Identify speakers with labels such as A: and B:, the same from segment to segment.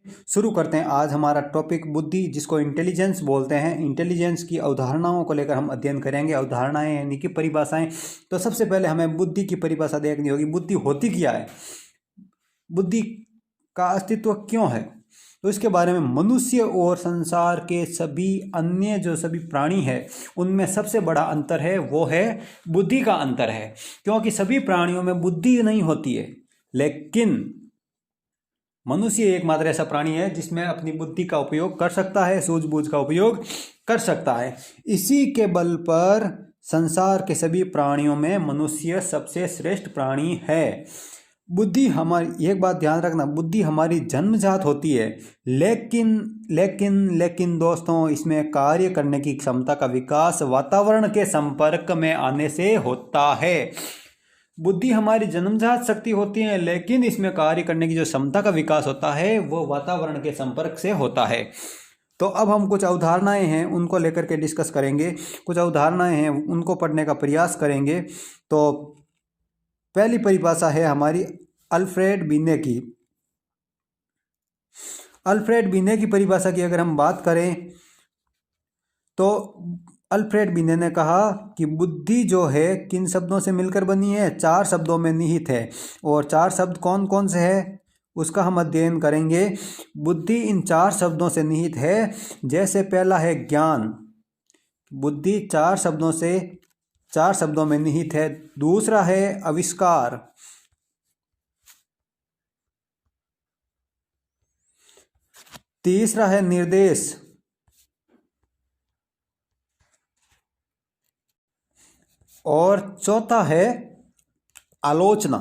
A: शुरू करते हैं। आज हमारा टॉपिक बुद्धि, जिसको इंटेलिजेंस बोलते हैं, इंटेलिजेंस की अवधारणाओं को लेकर हम अध्ययन करेंगे। अवधारणाएं यानी कि परिभाषाएं। तो सबसे पहले हमें बुद्धि की परिभाषा देखनी होगी। बुद्धि होती क्या है, बुद्धि का अस्तित्व क्यों है, तो इसके बारे में मनुष्य और संसार के सभी अन्य जो सभी प्राणी है उनमें सबसे बड़ा अंतर है वो है बुद्धि का अंतर है। क्योंकि सभी प्राणियों में बुद्धि नहीं होती है, लेकिन मनुष्य एकमात्र ऐसा प्राणी है जिसमें अपनी बुद्धि का उपयोग कर सकता है, सूझबूझ का उपयोग कर सकता है। इसी के बल पर संसार के सभी प्राणियों में मनुष्य सबसे श्रेष्ठ प्राणी है। बुद्धि हमारी, एक बात ध्यान रखना, बुद्धि हमारी जन्मजात होती है, लेकिन लेकिन लेकिन दोस्तों, इसमें कार्य करने की क्षमता का विकास वातावरण के संपर्क में आने से होता है। बुद्धि हमारी जन्मजात शक्ति होती है, लेकिन इसमें कार्य करने की जो क्षमता का विकास होता है वो वातावरण के संपर्क से होता है। तो अब हम कुछ अवधारणाएं हैं उनको लेकर के डिस्कस करेंगे, कुछ अवधारणाएं हैं उनको पढ़ने का प्रयास करेंगे। तो पहली परिभाषा है हमारी अल्फ्रेड बिने की। अल्फ्रेड बिने की परिभाषा की अगर हम बात करें तो अल्फ्रेड बिने ने कहा कि बुद्धि जो है किन शब्दों से मिलकर बनी है, 4 शब्दों में निहित है। और 4 शब्द कौन कौन से हैं उसका हम अध्ययन करेंगे। बुद्धि इन 4 शब्दों से निहित है। जैसे पहला है ज्ञान, बुद्धि 4 शब्दों में निहित है। दूसरा है आविष्कार, तीसरा है निर्देश, और चौथा है आलोचना।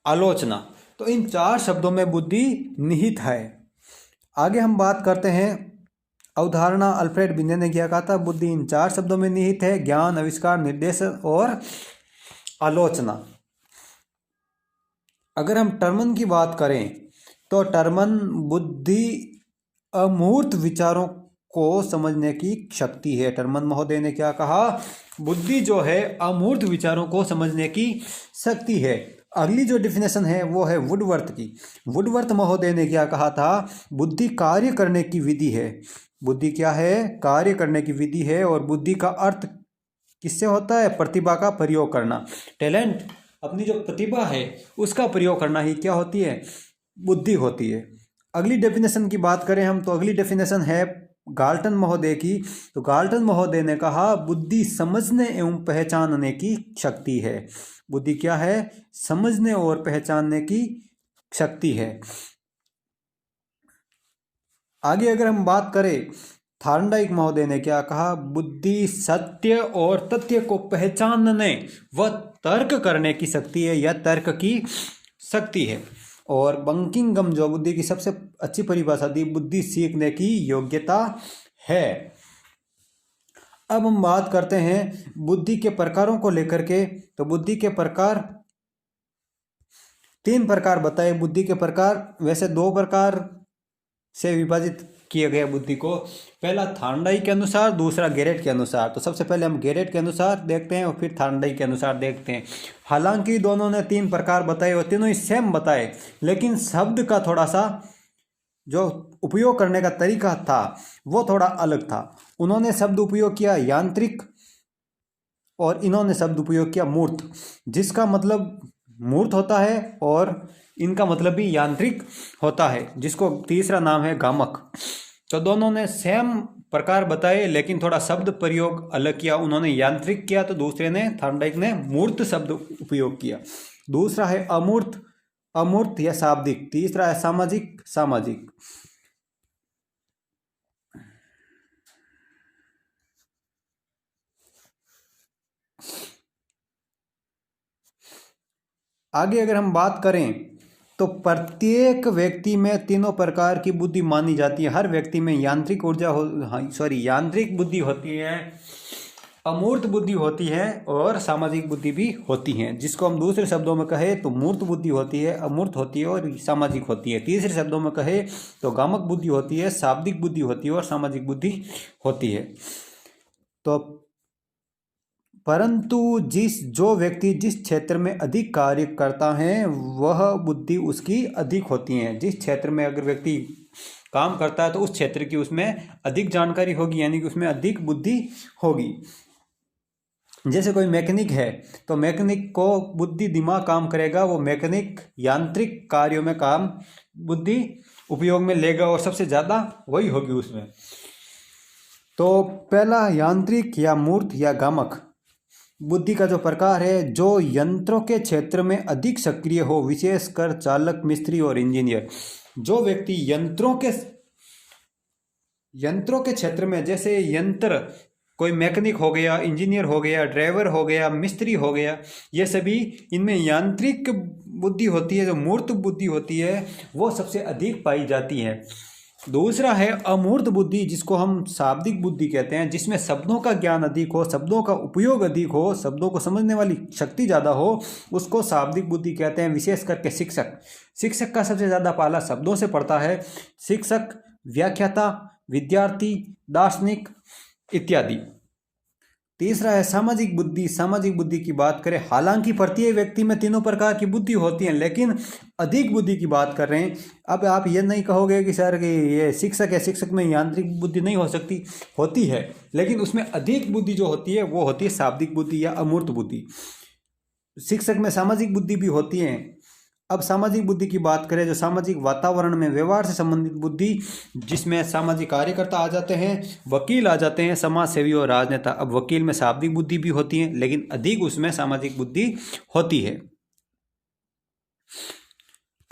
A: आलोचना, तो इन 4 शब्दों में बुद्धि निहित है। आगे हम बात करते हैं अवधारणा अल्फ्रेड बिने ने क्या कहा था। बुद्धि इन 4 शब्दों में निहित है, ज्ञान, आविष्कार, निर्देश और आलोचना। अगर हम टर्मन की बात करें तो टर्मन बुद्धि अमूर्त विचारों को समझने की शक्ति है। टर्मन महोदय ने क्या कहा, बुद्धि जो है अमूर्त विचारों को समझने की शक्ति है। अगली जो डिफिनेशन है वो है वुडवर्थ की। वुडवर्थ महोदय ने क्या कहा था, बुद्धि कार्य करने की विधि है। बुद्धि क्या है, कार्य करने की विधि है। और बुद्धि का अर्थ किससे होता है, प्रतिभा का प्रयोग करना। टैलेंट, अपनी जो प्रतिभा है उसका प्रयोग करना ही क्या होती है, बुद्धि होती है। अगली डेफिनेशन की बात करें हम तो अगली डेफिनेशन है गाल्टन महोदय की। तो गाल्टन महोदय ने कहा बुद्धि समझने एवं पहचानने की शक्ति है। बुद्धि क्या है, समझने और पहचानने की शक्ति है। आगे अगर हम बात करें, थार्नडाइक महोदय ने क्या कहा, बुद्धि सत्य और तथ्य को पहचानने व तर्क करने की शक्ति है या तर्क की शक्ति है। और बंकिंगम जो बुद्धि की सबसे अच्छी परिभाषा दी, बुद्धि सीखने की योग्यता है। अब हम बात करते हैं बुद्धि के प्रकारों को लेकर के। तो बुद्धि के प्रकार 3 प्रकार बताए। बुद्धि के प्रकार वैसे 2 प्रकार से विभाजित किया गया बुद्धि को। पहला थार्नडाइक के अनुसार, दूसरा गेरेट के अनुसार। तो सबसे पहले हम गेरेट के अनुसार देखते हैं और फिर थार्नडाइक के अनुसार देखते हैं। हालांकि दोनों ने 3 प्रकार बताए और तीनों ही सेम बताए, लेकिन शब्द का थोड़ा सा जो उपयोग करने का तरीका था वो थोड़ा अलग था। उन्होंने शब्द उपयोग किया यांत्रिक और इन्होंने शब्द उपयोग किया मूर्त, जिसका मतलब मूर्त होता है और इनका मतलब भी यांत्रिक होता है, जिसको तीसरा नाम है गामक। तो दोनों ने सेम प्रकार बताए लेकिन थोड़ा शब्द प्रयोग अलग किया। उन्होंने यांत्रिक किया तो दूसरे ने, थार्नडाइक ने मूर्त शब्द उपयोग किया। दूसरा है अमूर्त, अमूर्त या शाब्दिक। तीसरा है सामाजिक, सामाजिक। आगे अगर हम बात करें तो प्रत्येक व्यक्ति में तीनों प्रकार की बुद्धि मानी जाती है। हर व्यक्ति में यांत्रिक यांत्रिक बुद्धि होती है, अमूर्त बुद्धि होती है और सामाजिक बुद्धि भी होती है, जिसको हम दूसरे शब्दों में कहें तो मूर्त बुद्धि होती है, अमूर्त होती है और सामाजिक होती है। तीसरे शब्दों में कहें तो गामक बुद्धि होती है, शाब्दिक बुद्धि होती है और सामाजिक बुद्धि होती है। तो परंतु जो व्यक्ति जिस क्षेत्र में अधिक कार्य करता है वह बुद्धि उसकी अधिक होती है। जिस क्षेत्र में अगर व्यक्ति काम करता है तो उस क्षेत्र की उसमें अधिक जानकारी होगी, यानी कि उसमें अधिक बुद्धि होगी। जैसे कोई मैकेनिक है तो मैकेनिक को बुद्धि दिमाग काम करेगा, वो मैकेनिक यांत्रिक कार्यों में काम बुद्धि उपयोग में लेगा और सबसे ज़्यादा वही होगी उसमें। तो पहला यांत्रिक या मूर्त या गामक बुद्धि का जो प्रकार है, जो यंत्रों के क्षेत्र में अधिक सक्रिय हो, विशेषकर चालक, मिस्त्री और इंजीनियर। जो व्यक्ति यंत्रों के क्षेत्र में, जैसे यंत्र, कोई मैकेनिक हो गया, इंजीनियर हो गया, ड्राइवर हो गया, मिस्त्री हो गया, ये सभी इनमें यांत्रिक बुद्धि होती है, जो मूर्त बुद्धि होती है वो सबसे अधिक पाई जाती है। दूसरा है अमूर्त बुद्धि, जिसको हम शाब्दिक बुद्धि कहते हैं, जिसमें शब्दों का ज्ञान अधिक हो, शब्दों का उपयोग अधिक हो, शब्दों को समझने वाली शक्ति ज़्यादा हो, उसको शाब्दिक बुद्धि कहते हैं। विशेष करके शिक्षक का सबसे ज़्यादा पाला शब्दों से पड़ता है। शिक्षक, व्याख्याता, विद्यार्थी, दार्शनिक इत्यादि। तीसरा है सामाजिक बुद्धि। सामाजिक बुद्धि की बात करें, हालांकि प्रत्येक व्यक्ति में तीनों प्रकार की बुद्धि होती है, लेकिन अधिक बुद्धि की बात कर रहे हैं। अब आप ये नहीं कहोगे कि सर कि ये शिक्षक है, शिक्षक में यांत्रिक बुद्धि नहीं हो सकती, होती है, लेकिन उसमें अधिक बुद्धि जो होती है वो होती है शाब्दिक बुद्धि या अमूर्त बुद्धि। शिक्षक में सामाजिक बुद्धि भी होती है। अब सामाजिक बुद्धि की बात करें, जो सामाजिक वातावरण में व्यवहार से संबंधित बुद्धि, जिसमें सामाजिक कार्यकर्ता आ जाते हैं, वकील आ जाते हैं, समाज सेवी और राजनेता। अब वकील में शाब्दिक बुद्धि भी होती है, लेकिन अधिक उसमें सामाजिक बुद्धि होती है।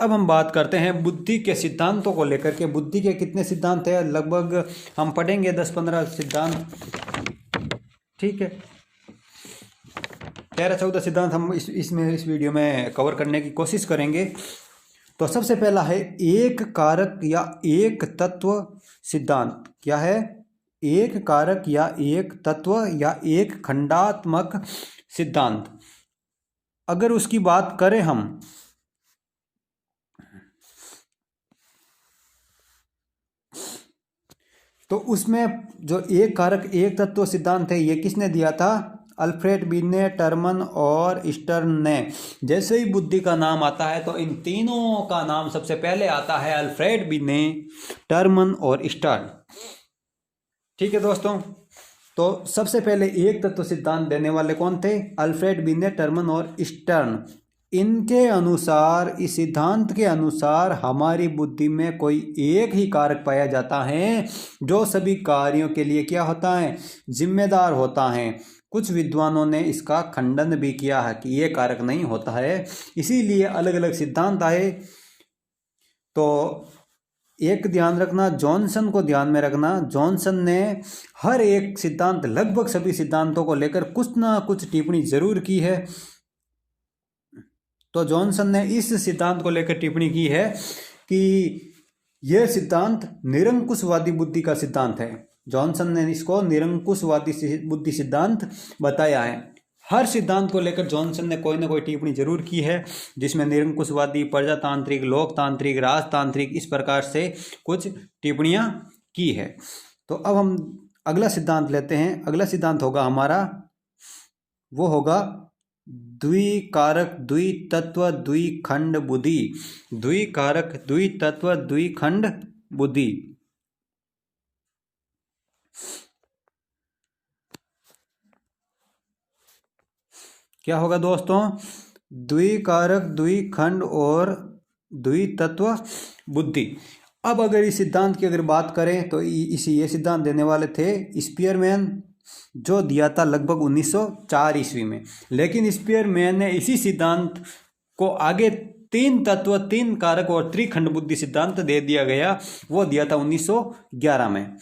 A: अब हम बात करते हैं बुद्धि के सिद्धांतों को लेकर के। बुद्धि के कितने सिद्धांत हैं? लगभग हम पढ़ेंगे 10-15 सिद्धांत, ठीक है। 13-14 सिद्धांत हम इस वीडियो में कवर करने की कोशिश करेंगे। तो सबसे पहला है एक कारक या एक तत्व सिद्धांत। क्या है? एक कारक या एक तत्व या एक खंडात्मक सिद्धांत। अगर उसकी बात करें हम, तो उसमें जो एक कारक एक तत्व सिद्धांत है, ये किसने दिया था? अल्फ्रेड बिने, टर्मन और स्टर्न ने। जैसे ही बुद्धि का नाम आता है तो इन तीनों का नाम सबसे पहले आता है, अल्फ्रेड बिने, टर्मन और स्टर्न। ठीक है दोस्तों, तो सबसे पहले एक तत्व सिद्धांत देने वाले कौन थे? अल्फ्रेड बिने, टर्मन और स्टर्न। इनके अनुसार, इस सिद्धांत के अनुसार, हमारी बुद्धि में कोई एक ही कारक पाया जाता है जो सभी कार्यों के लिए क्या होता है? जिम्मेदार होता है। कुछ विद्वानों ने इसका खंडन भी किया है कि ये कारक नहीं होता है, इसीलिए अलग अलग सिद्धांत आए। तो एक ध्यान रखना, जॉनसन को ध्यान में रखना, जॉनसन ने हर एक सिद्धांत, लगभग सभी सिद्धांतों को लेकर कुछ ना कुछ टिप्पणी जरूर की है। तो जॉनसन ने इस सिद्धांत को लेकर टिप्पणी की है कि यह सिद्धांत निरंकुशवादी बुद्धि का सिद्धांत है। जॉनसन ने इसको निरंकुशवादी बुद्धि सिद्धांत बताया है। हर सिद्धांत को लेकर जॉनसन ने कोई ना कोई टिप्पणी जरूर की है, जिसमें निरंकुशवादी, प्रजातांत्रिक, लोकतांत्रिक, राजतांत्रिक, इस प्रकार से कुछ टिप्पणियां की है। तो अब हम अगला सिद्धांत लेते हैं। अगला सिद्धांत होगा हमारा, वो होगा द्विकारक द्वितत्व द्विखंड बुद्धि। द्विकारक द्वितत्व द्विखंड बुद्धि। क्या होगा दोस्तों? द्विकारक द्विखंड और द्वितत्व बुद्धि। अब अगर इस सिद्धांत की अगर बात करें तो ये सिद्धांत देने वाले थे स्पीयरमैन, जो दिया था लगभग 1904 ईस्वी में। लेकिन स्पीयरमैन ने इसी सिद्धांत को आगे 3 तत्व, 3 कारक और त्रिखंड बुद्धि सिद्धांत दे दिया गया, वो दिया था 1911 में।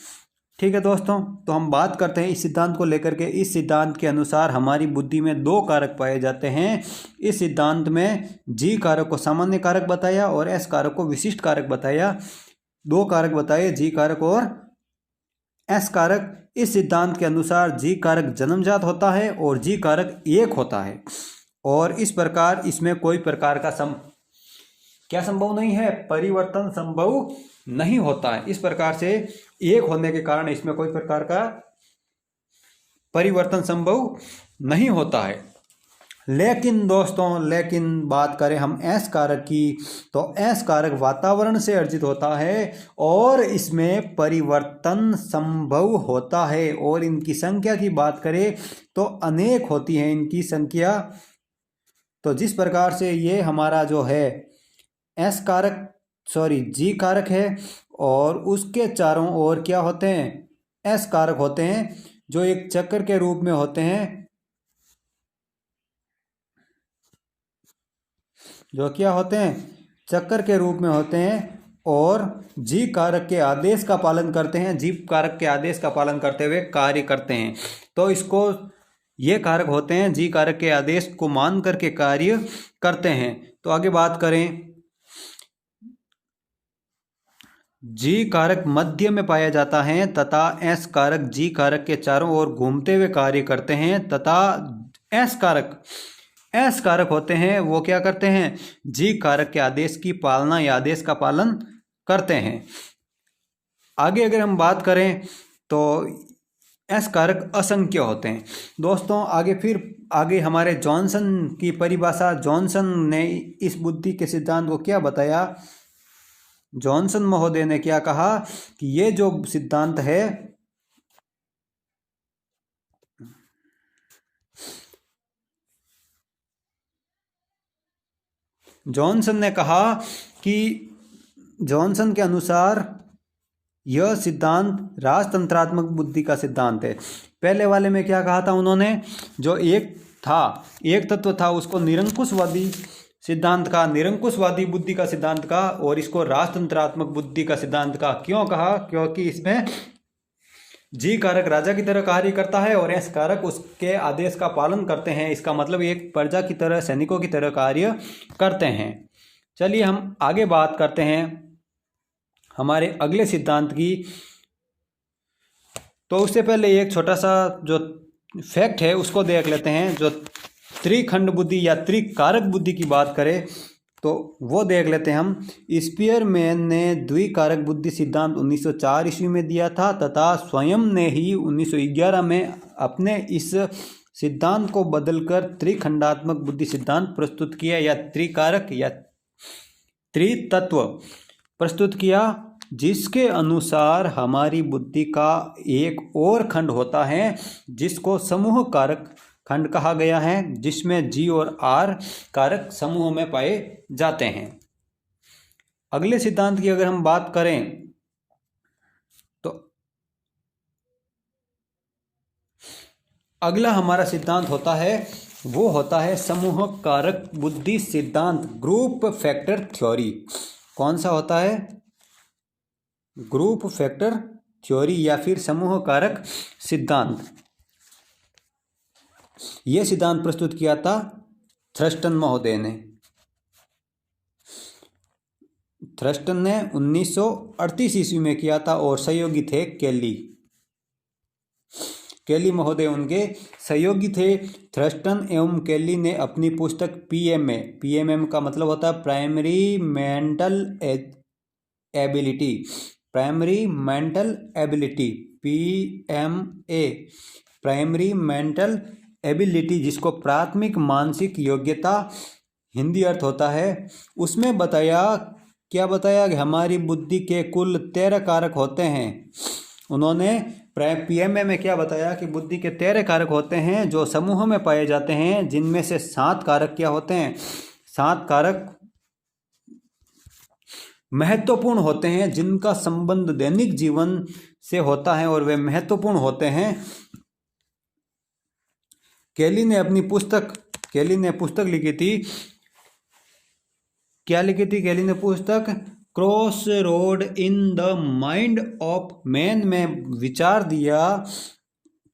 A: ठीक है दोस्तों, तो हम बात करते हैं इस सिद्धांत को लेकर के। इस सिद्धांत के अनुसार हमारी बुद्धि में 2 कारक पाए जाते हैं। इस सिद्धांत में जी कारक को सामान्य कारक बताया और एस कारक को विशिष्ट कारक बताया। 2 कारक बताए, जी कारक और एस कारक। इस सिद्धांत के अनुसार जी कारक जन्मजात होता है और जी कारक 1 होता है, और इस प्रकार इसमें कोई प्रकार का क्या संभव नहीं है? परिवर्तन संभव नहीं होता है। इस प्रकार से 1 होने के कारण इसमें कोई प्रकार का परिवर्तन संभव नहीं होता है। लेकिन दोस्तों, लेकिन बात करें हम एस कारक की, तो एस कारक वातावरण से अर्जित होता है और इसमें परिवर्तन संभव होता है। और इनकी संख्या की बात करें तो अनेक होती है इनकी संख्या। तो जिस प्रकार से ये हमारा जो है एस कारक, सॉरी जी कारक है, और उसके चारों ओर क्या होते हैं, एस कारक होते हैं, जो एक चक्र के रूप में होते हैं, जो क्या होते हैं, चक्कर के रूप में होते हैं, और जी कारक के आदेश का पालन करते हैं, जी कारक के आदेश का पालन करते हुए कार्य करते हैं। तो इसको, ये कारक होते हैं जी कारक के आदेश को मान करके कार्य करते हैं। तो आगे बात करें, जी कारक मध्य में पाया जाता है तथा एस कारक जी कारक के चारों ओर घूमते हुए कार्य करते हैं, तथा एस कारक होते हैं वो क्या करते हैं, जी कारक के आदेश की पालना या आदेश का पालन करते हैं। आगे अगर हम बात करें तो एस कारक असंख्य होते हैं। दोस्तों आगे हमारे जॉनसन की परिभाषा, जॉनसन ने इस बुद्धि के सिद्धांत को क्या बताया, जॉनसन महोदय ने क्या कहा कि ये जो सिद्धांत है, जॉनसन ने कहा कि जॉनसन के अनुसार यह सिद्धांत राजतंत्रात्मक बुद्धि का सिद्धांत है। पहले वाले में क्या कहा था उन्होंने, जो एक तत्व था उसको निरंकुशवादी सिद्धांत का, निरंकुशवादी बुद्धि का सिद्धांत का, और इसको राजतंत्रात्मक बुद्धि का सिद्धांत का। क्यों कहा, क्योंकि इसमें जी कारक राजा की तरह कार्य करता है और एस कारक उसके आदेश का पालन करते हैं। इसका मतलब एक प्रजा की तरह, सैनिकों की तरह कार्य करते हैं। चलिए हम आगे बात करते हैं हमारे अगले सिद्धांत की। तो उससे पहले एक छोटा सा जो फैक्ट है उसको देख लेते हैं। जो त्रिखंड बुद्धि या त्रिकारक बुद्धि की बात करें तो वो देख लेते हैं हम। स्पीयरमैन ने द्विकारक बुद्धि सिद्धांत 1904 ईस्वी में दिया था तथा स्वयं ने ही 1911 में अपने इस सिद्धांत को बदलकर त्रिखंडात्मक बुद्धि सिद्धांत प्रस्तुत किया, या त्रिकारक या त्रितत्व प्रस्तुत किया, जिसके अनुसार हमारी बुद्धि का एक और खंड होता है जिसको समूह कारक खंड कहा गया है, जिसमें जी और आर कारक समूह में पाए जाते हैं। अगले सिद्धांत की अगर हम बात करें तो अगला हमारा सिद्धांत होता है, वो होता है समूह कारक बुद्धि सिद्धांत, ग्रुप फैक्टर थ्योरी। कौन सा होता है, ग्रुप फैक्टर थ्योरी या फिर समूह कारक सिद्धांत। यह सिद्धांत प्रस्तुत किया था थ्रस्टन महोदय ने। थ्रस्टन ने 1938 ईस्वी में किया था और सहयोगी थे केली महोदय उनके सहयोगी थे। थ्रस्टन एवं केली ने अपनी पुस्तक पीएमएम का मतलब होता है primary mental ability, PMA primary mental ability, जिसको प्राथमिक मानसिक योग्यता हिंदी अर्थ होता है, उसमें क्या बताया कि हमारी बुद्धि के कुल 13 कारक होते हैं। उन्होंने पीएमए में क्या बताया कि बुद्धि के 13 कारक होते हैं जो समूह में पाए जाते हैं, जिनमें से 7 कारक क्या होते हैं, 7 कारक महत्वपूर्ण होते हैं, जिनका संबंध दैनिक जीवन से होता है और वे महत्वपूर्ण होते हैं। केली ने पुस्तक लिखी थी, क्या लिखी थी केली ने पुस्तक, cross road in the mind of man में विचार दिया,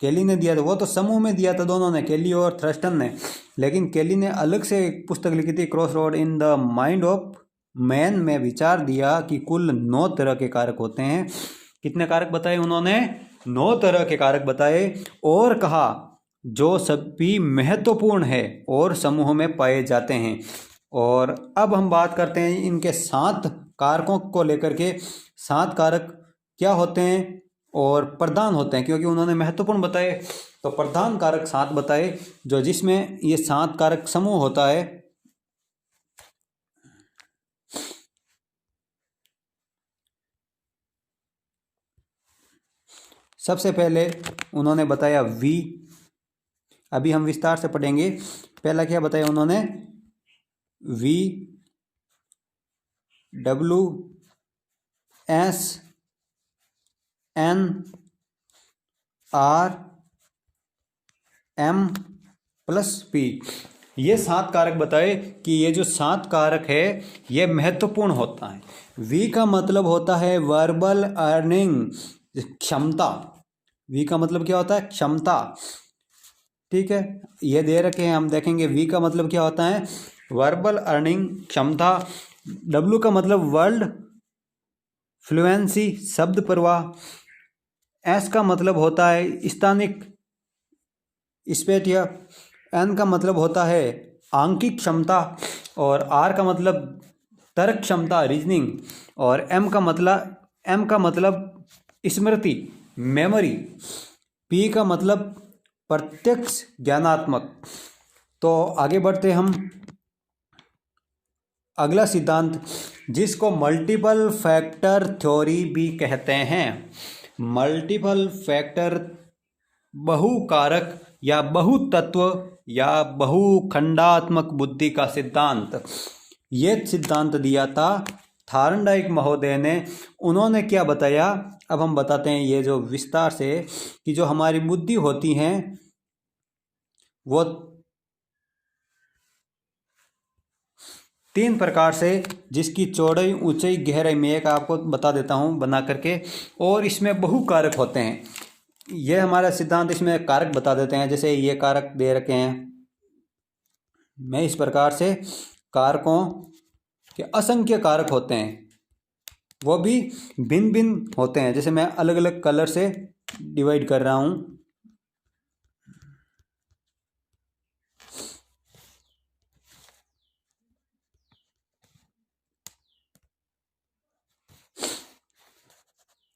A: केली ने दिया था। वो तो समूह में दिया था दोनों ने, केली और थ्रस्टन ने, लेकिन केली ने अलग से एक पुस्तक लिखी थी, cross road in the mind of man में विचार दिया कि कुल 9 तरह के कारक होते हैं। कितने कारक बताए उन्होंने, 9 तरह के कारक बताए, और कहा जो सभी महत्वपूर्ण है और समूह में पाए जाते हैं। और अब हम बात करते हैं इनके 7 कारकों को लेकर के। 7 कारक क्या होते हैं, और प्रधान होते हैं, क्योंकि उन्होंने महत्वपूर्ण बताए। तो प्रधान कारक 7 बताए, जो जिसमें ये 7 कारक समूह होता है। सबसे पहले उन्होंने बताया वी, अभी हम विस्तार से पढ़ेंगे। पहला क्या बताया उन्होंने, V, W, S, N, R, M plus P. ये 7 कारक बताए कि ये जो 7 कारक है ये महत्वपूर्ण होता है। वी का मतलब होता है वर्बल अर्निंग, क्षमता। वी का मतलब क्या होता है, क्षमता। ठीक है, ये दे रखे हैं, हम देखेंगे। वी का मतलब क्या होता है, वर्बल अर्निंग, क्षमता। डब्ल्यू का मतलब वर्ल्ड फ्लुएंसी, शब्द प्रवाह। एस का मतलब होता है स्थानिक स्पेटिया। एन का मतलब होता है आंकिक क्षमता, और आर का मतलब तर्क क्षमता, रीजनिंग। और एम का मतलब स्मृति, मेमोरी। पी का मतलब प्रत्यक्ष, ज्ञानात्मक। तो आगे बढ़ते हम। अगला सिद्धांत, जिसको मल्टीपल फैक्टर थ्योरी भी कहते हैं। मल्टीपल फैक्टर, बहुकारक या बहुतत्व या बहुखंडात्मक बुद्धि का सिद्धांत। ये सिद्धांत दिया था थार्नडाइक महोदय ने। उन्होंने क्या बताया, अब हम बताते हैं ये जो विस्तार से, कि जो हमारी बुद्धि होती हैं वो 3 प्रकार से, जिसकी चौड़ाई, ऊंचाई, गहराई, मैं एक आपको बता देता हूं बना करके। और इसमें बहुकारक होते हैं। ये हमारा सिद्धांत, इसमें कारक बता देते हैं। जैसे ये कारक दे रखे हैं, मैं इस प्रकार से कारकों के असंख्य कारक होते हैं, वो भी भिन्न भिन्न होते हैं। जैसे मैं अलग अलग कलर से डिवाइड कर रहा हूं।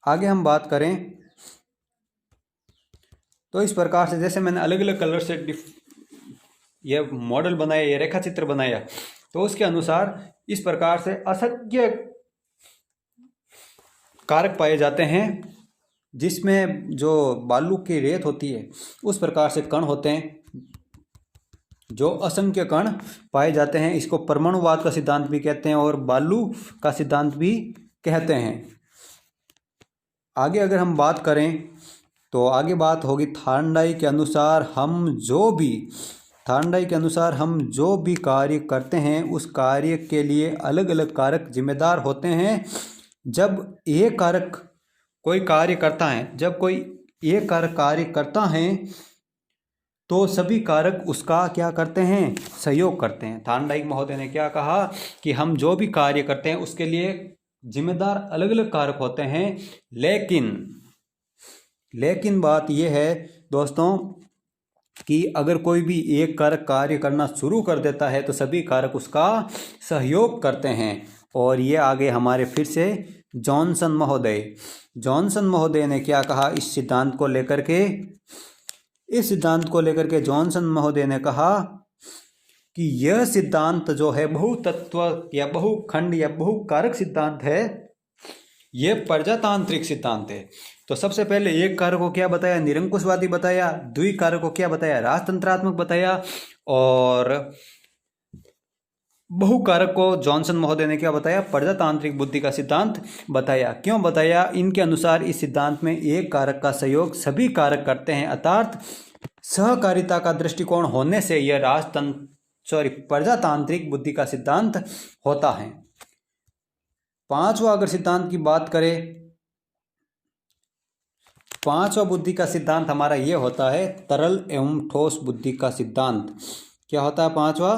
A: आगे हम बात करें तो इस प्रकार से, जैसे मैंने अलग अलग कलर से ये मॉडल बनाया, ये रेखा चित्र बनाया, तो उसके अनुसार इस प्रकार से असंख्य कारक पाए जाते हैं। जिसमें जो बालू की रेत होती है उस प्रकार से कण होते हैं, जो असंख्य कण पाए जाते हैं। इसको परमाणुवाद का सिद्धांत भी कहते हैं और बालू का सिद्धांत भी कहते हैं। आगे अगर हम बात करें तो आगे बात होगी थार्नडाइक के अनुसार हम जो भी कार्य करते हैं उस कार्य के लिए अलग अलग कारक जिम्मेदार होते हैं। जब एक कारक कोई कार्य करता है, जब कोई एक कारक कार्य करता है तो सभी कारक उसका क्या करते हैं, सहयोग करते हैं। थार्नडाइक महोदय ने क्या कहा कि हम जो भी कार्य करते हैं उसके लिए जिम्मेदार अलग अलग कारक होते हैं। लेकिन बात यह है दोस्तों कि अगर कोई भी एक कारक कार्य करना शुरू कर देता है तो सभी कारक उसका सहयोग करते हैं। और ये आगे हमारे फिर से जॉनसन महोदय ने क्या कहा इस सिद्धांत को लेकर के। इस सिद्धांत को लेकर के जॉनसन महोदय ने कहा कि यह सिद्धांत जो है बहुतत्व या बहुखंड या बहुकारक सिद्धांत है, यह प्रजातांत्रिक सिद्धांत है। तो सबसे पहले एक कारक को क्या बताया, निरंकुशवादी बताया। द्विकारक को क्या बताया, राजतंत्रात्मक बताया। और बहुकारक को जॉनसन महोदय ने क्या बताया, प्रजातांत्रिक बुद्धि का सिद्धांत बताया। क्यों बताया, इनके अनुसार इस सिद्धांत में एक कारक का सहयोग सभी कारक करते हैं, अर्थात सहकारिता का दृष्टिकोण होने से यह प्रजातांत्रिक बुद्धि का सिद्धांत होता है। पांचवा अगर सिद्धांत की बात करें, पांचवा बुद्धि का सिद्धांत हमारा यह होता है तरल एवं ठोस बुद्धि का सिद्धांत। क्या होता है पांचवा,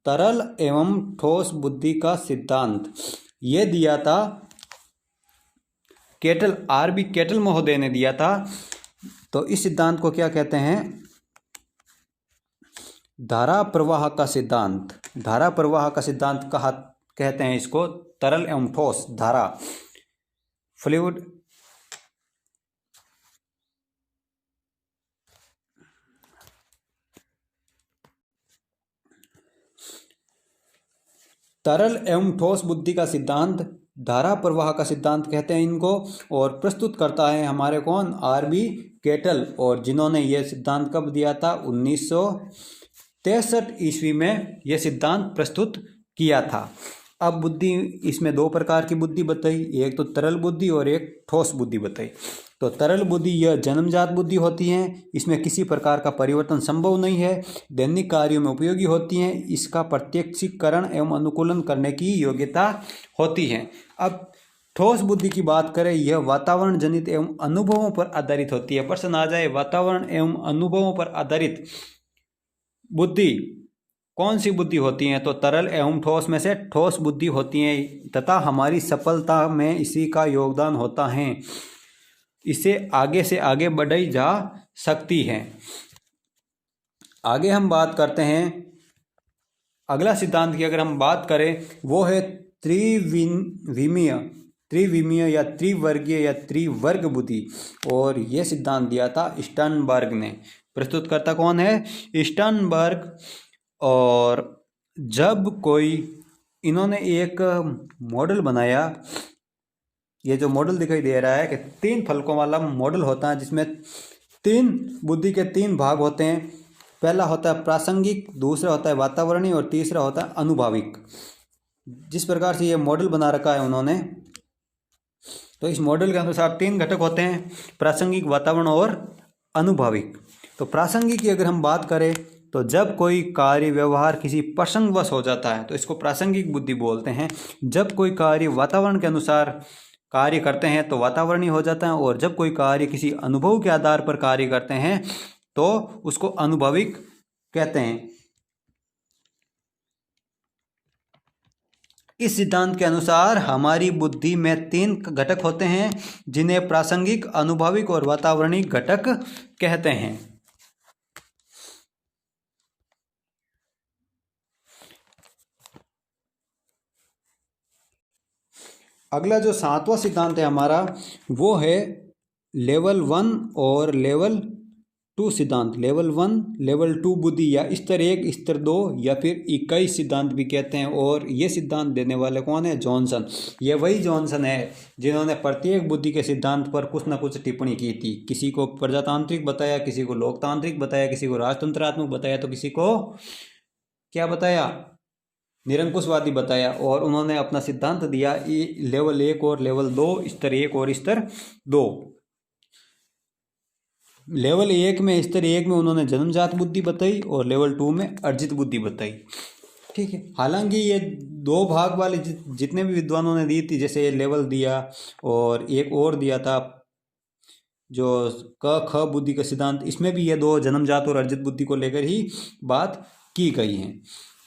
A: तरल एवं ठोस बुद्धि का सिद्धांत। यह दिया था आरबी केटल महोदय ने दिया था। तो इस सिद्धांत को क्या कहते हैं, धारा प्रवाह का सिद्धांत। धारा प्रवाह का सिद्धांत कहते हैं इसको, तरल एवं ठोस धारा, फ्लूइड तरल एवं ठोस बुद्धि का सिद्धांत, धारा प्रवाह का सिद्धांत कहते हैं इनको, और प्रस्तुत करता है हमारे कौन, आरबी केटल, और जिन्होंने यह सिद्धांत कब दिया था, 1963 ईस्वी में यह सिद्धांत प्रस्तुत किया था। अब बुद्धि, इसमें दो प्रकार की बुद्धि बताई, एक तो तरल बुद्धि और एक ठोस बुद्धि बताई। तो तरल बुद्धि यह जन्मजात बुद्धि होती है, इसमें किसी प्रकार का परिवर्तन संभव नहीं है, दैनिक कार्यों में उपयोगी होती हैं, इसका प्रत्यक्षीकरण एवं अनुकूलन करने की योग्यता होती है। अब ठोस बुद्धि की बात करें, यह वातावरण जनित एवं अनुभवों पर आधारित होती है। प्रश्न आ जाए, वातावरण एवं अनुभवों पर आधारित बुद्धि कौन सी बुद्धि होती है, तो तरल एवं ठोस में से ठोस बुद्धि होती है, तथा हमारी सफलता में इसी का योगदान होता है, इसे आगे से आगे बढ़ाई जा सकती है। आगे हम बात करते हैं अगला सिद्धांत की, अगर हम बात करें वो है त्रिविमीय या त्रिवर्गीय या त्रिवर्ग बुद्धि, और यह सिद्धांत दिया था स्टर्नबर्ग ने। प्रस्तुतकर्ता कौन है, स्टर्नबर्ग। और जब कोई, इन्होंने एक मॉडल बनाया, ये जो मॉडल दिखाई दे रहा है कि 3 फलकों वाला मॉडल होता है, जिसमें 3 बुद्धि के 3 भाग होते हैं। पहला होता है प्रासंगिक, दूसरा होता है वातावरणीय और तीसरा होता है अनुभाविक। जिस प्रकार से ये मॉडल बना रखा है उन्होंने, तो इस मॉडल के अनुसार 3 घटक होते हैं, प्रासंगिक, वातावरण और अनुभाविक। तो प्रासंगिक की अगर हम बात करें, तो जब कोई कार्य व्यवहार किसी प्रसंगवश हो जाता है तो इसको प्रासंगिक बुद्धि बोलते हैं। जब कोई कार्य वातावरण के अनुसार कार्य करते हैं तो वातावरणीय हो जाता है, और जब कोई कार्य किसी अनुभव के आधार पर कार्य करते हैं तो उसको अनुभाविक कहते हैं। इस सिद्धांत के अनुसार हमारी बुद्धि में 3 घटक होते हैं, जिन्हें प्रासंगिक, अनुभाविक और वातावरणीय घटक कहते हैं। अगला जो 7वां सिद्धांत है हमारा, वो है लेवल 1 और लेवल 2 सिद्धांत। लेवल 1, लेवल 2 बुद्धि, या स्तर 1, स्तर 2, या फिर 21 सिद्धांत भी कहते हैं। और ये सिद्धांत देने वाले कौन है, जॉनसन। ये वही जॉनसन है जिन्होंने प्रत्येक बुद्धि के सिद्धांत पर कुछ ना कुछ टिप्पणी की थी। किसी को प्रजातांत्रिक बताया, किसी को लोकतांत्रिक बताया, किसी को राजतंत्रात्मक बताया, तो किसी को क्या बताया, निरंकुशवादी बताया। और उन्होंने अपना सिद्धांत दिया लेवल 1 और लेवल 2, स्तर 1 और स्तर 2। लेवल 1 में, स्तर 1 में उन्होंने जन्मजात बुद्धि बताई, और लेवल 2 में अर्जित बुद्धि बताई। ठीक है, हालांकि ये 2 भाग वाले जितने भी विद्वानों ने दी थी, जैसे लेवल दिया और एक और दिया था जो क ख बुद्धि का सिद्धांत, इसमें भी ये 2 जन्मजात और अर्जित बुद्धि को लेकर ही बात की गई है।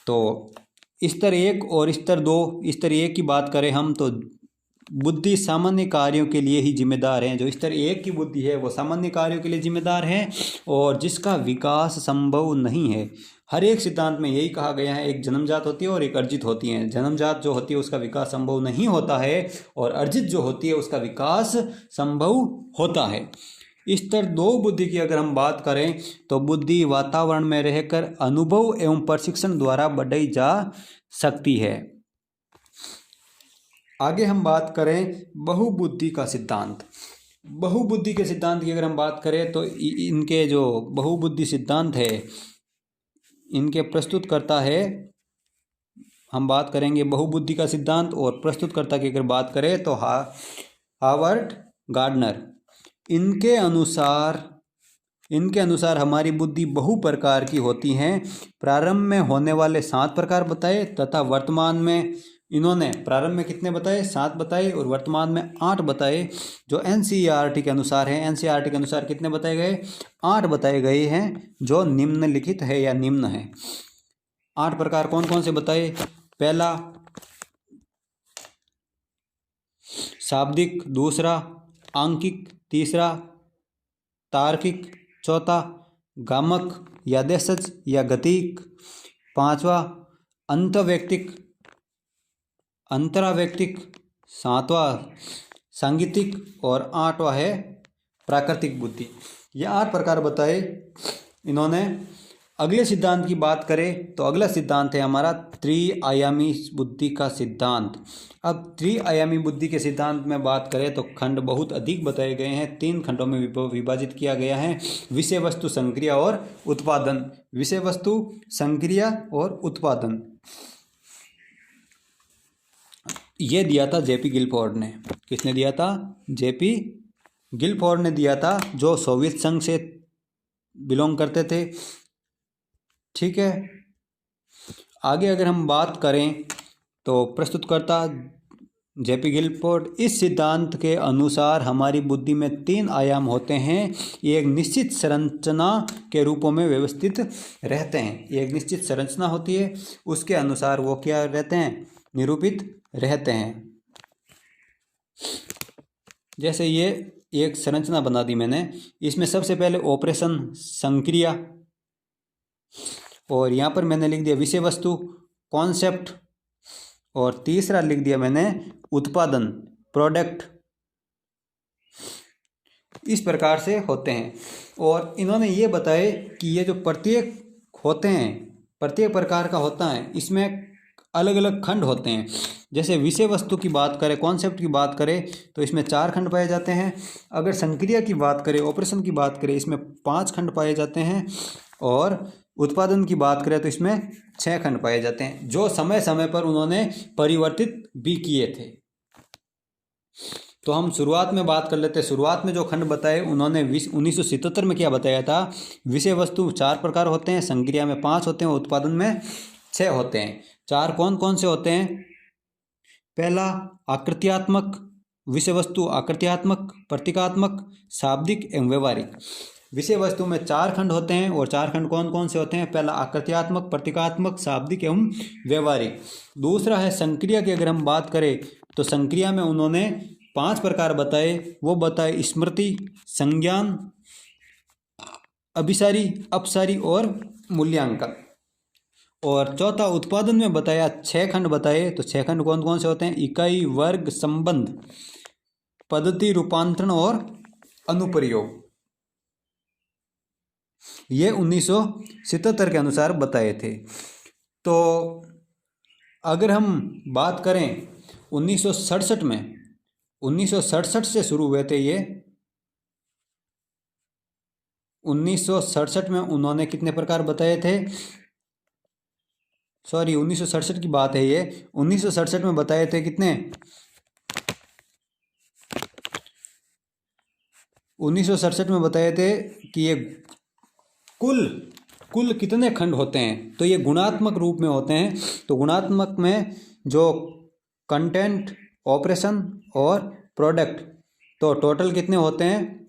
A: तो स्तर 1 और स्तर 2, स्तर 1 की बात करें हम, तो बुद्धि सामान्य कार्यों के लिए ही जिम्मेदार है। जो स्तर 1 की बुद्धि है वो सामान्य कार्यों के लिए जिम्मेदार है, और जिसका विकास संभव नहीं है। हर एक सिद्धांत में यही कहा गया है, एक जन्मजात होती है और एक अर्जित होती है। जन्मजात जो होती है उसका विकास संभव नहीं होता है, और अर्जित जो होती है उसका विकास संभव होता है। स्तर 2 बुद्धि की अगर हम बात करें, तो बुद्धि वातावरण में रहकर अनुभव एवं प्रशिक्षण द्वारा बढ़ाई जा सकती है। आगे हम बात करें बहुबुद्धि का सिद्धांत। बहुबुद्धि के सिद्धांत की अगर हम बात करें, तो इनके जो बहुबुद्धि सिद्धांत है, इनके प्रस्तुतकर्ता है, हम बात करेंगे बहुबुद्धि का सिद्धांत, और प्रस्तुतकर्ता की अगर बात करें तो हावर्ड गार्डनर। इनके अनुसार हमारी बुद्धि बहु प्रकार की होती हैं। प्रारंभ में होने वाले 7 प्रकार बताए, तथा वर्तमान में इन्होंने प्रारंभ में कितने बताए, 7 बताए, और वर्तमान में 8 बताए, जो एनसीईआरटी के अनुसार है। एनसीईआरटी के अनुसार कितने बताए गए, 8 बताए गए हैं, जो निम्नलिखित है या निम्न है। 8 प्रकार कौन कौन से बताए, पहला शाब्दिक, दूसरा आंकिक, तीसरा तार्किक, चौथा गामक या देशज या गतिक, 5वां अंतरावैयक्तिक, 7वां सांगीतिक, और 8वां है प्राकृतिक बुद्धि। ये 8 प्रकार बताए इन्होंने। अगले सिद्धांत की बात करें तो अगला सिद्धांत है हमारा त्रिआयामी बुद्धि का सिद्धांत। अब त्रिआयामी बुद्धि के सिद्धांत में बात करें तो खंड बहुत अधिक बताए गए हैं, 3 खंडों में विभाजित किया गया है, विषय वस्तु, संक्रिया और उत्पादन। विषय वस्तु, संक्रिया और उत्पादन, ये दिया था जेपी गिलफोर्ड ने। किसने दिया था? जेपी गिलफोर्ड ने दिया था, जो सोवियत संघ से बिलोंग करते थे। ठीक है, आगे अगर हम बात करें तो प्रस्तुतकर्ता जेपी गिलफोर्ड, इस सिद्धांत के अनुसार हमारी बुद्धि में 3 आयाम होते हैं, ये एक निश्चित संरचना के रूपों में व्यवस्थित रहते हैं। ये एक निश्चित संरचना होती है, उसके अनुसार वो क्या रहते हैं? निरूपित रहते हैं। जैसे ये एक संरचना बना दी मैंने, इसमें सबसे पहले ऑपरेशन, संक्रिया, और यहाँ पर मैंने लिख दिया विषय वस्तु, कॉन्सेप्ट, और तीसरा लिख दिया मैंने उत्पादन, प्रोडक्ट। इस प्रकार से होते हैं। और इन्होंने ये बताए कि ये जो प्रत्येक होते हैं, प्रत्येक प्रकार का होता है, इसमें अलग अलग खंड होते हैं। जैसे विषय वस्तु की बात करें, कॉन्सेप्ट की बात करें तो इसमें 4 खंड पाए जाते हैं। अगर संक्रिया की बात करें, ऑपरेशन की बात करें, इसमें 5 खंड पाए जाते हैं। और उत्पादन की बात करें तो इसमें 6 खंड पाए जाते हैं, जो समय समय पर उन्होंने परिवर्तित भी किए थे। तो हम शुरुआत में बात कर लेते हैं। शुरुआत में जो खंड बताए उन्होंने 1977 में क्या बताया था? विषय वस्तु 4 प्रकार होते हैं, संक्रिया में 5 होते हैं, उत्पादन में 6 होते हैं। 4 कौन कौन से होते हैं? पहला आकृत्यात्मक विषय वस्तु, आकृत्यात्मक, प्रतीकात्मक, शाब्दिक एवं व्यवहारिक। विषय वस्तु में 4 खंड होते हैं, और 4 खंड कौन कौन से होते हैं? पहला आकृत्यात्मक, प्रतीकात्मक, शाब्दिक एवं व्यवहारिक। दूसरा है संक्रिया की अगर हम बात करें तो संक्रिया में उन्होंने 5 प्रकार बताए। वो बताए स्मृति, संज्ञान, अभिसारी, अपसारी और मूल्यांकन। और चौथा उत्पादन में बताया 6 खंड बताए। तो 6 खंड कौन कौन से होते हैं? इकाई, वर्ग, संबंध, पद्धति, रूपांतरण और अनुप्रयोग। ये 1977 के अनुसार बताए थे। तो अगर हम बात करें 1967 में, 1967 से शुरू हुए थे ये। 1967 में उन्होंने कितने प्रकार बताए थे? सॉरी, 1967 की बात है ये। 1967 में बताए थे कितने? 1967 में बताए थे कि ये कुल कितने खंड होते हैं? तो ये गुणात्मक रूप में होते हैं। तो गुणात्मक में जो कंटेंट, ऑपरेशन और प्रोडक्ट, तो टोटल कितने होते हैं?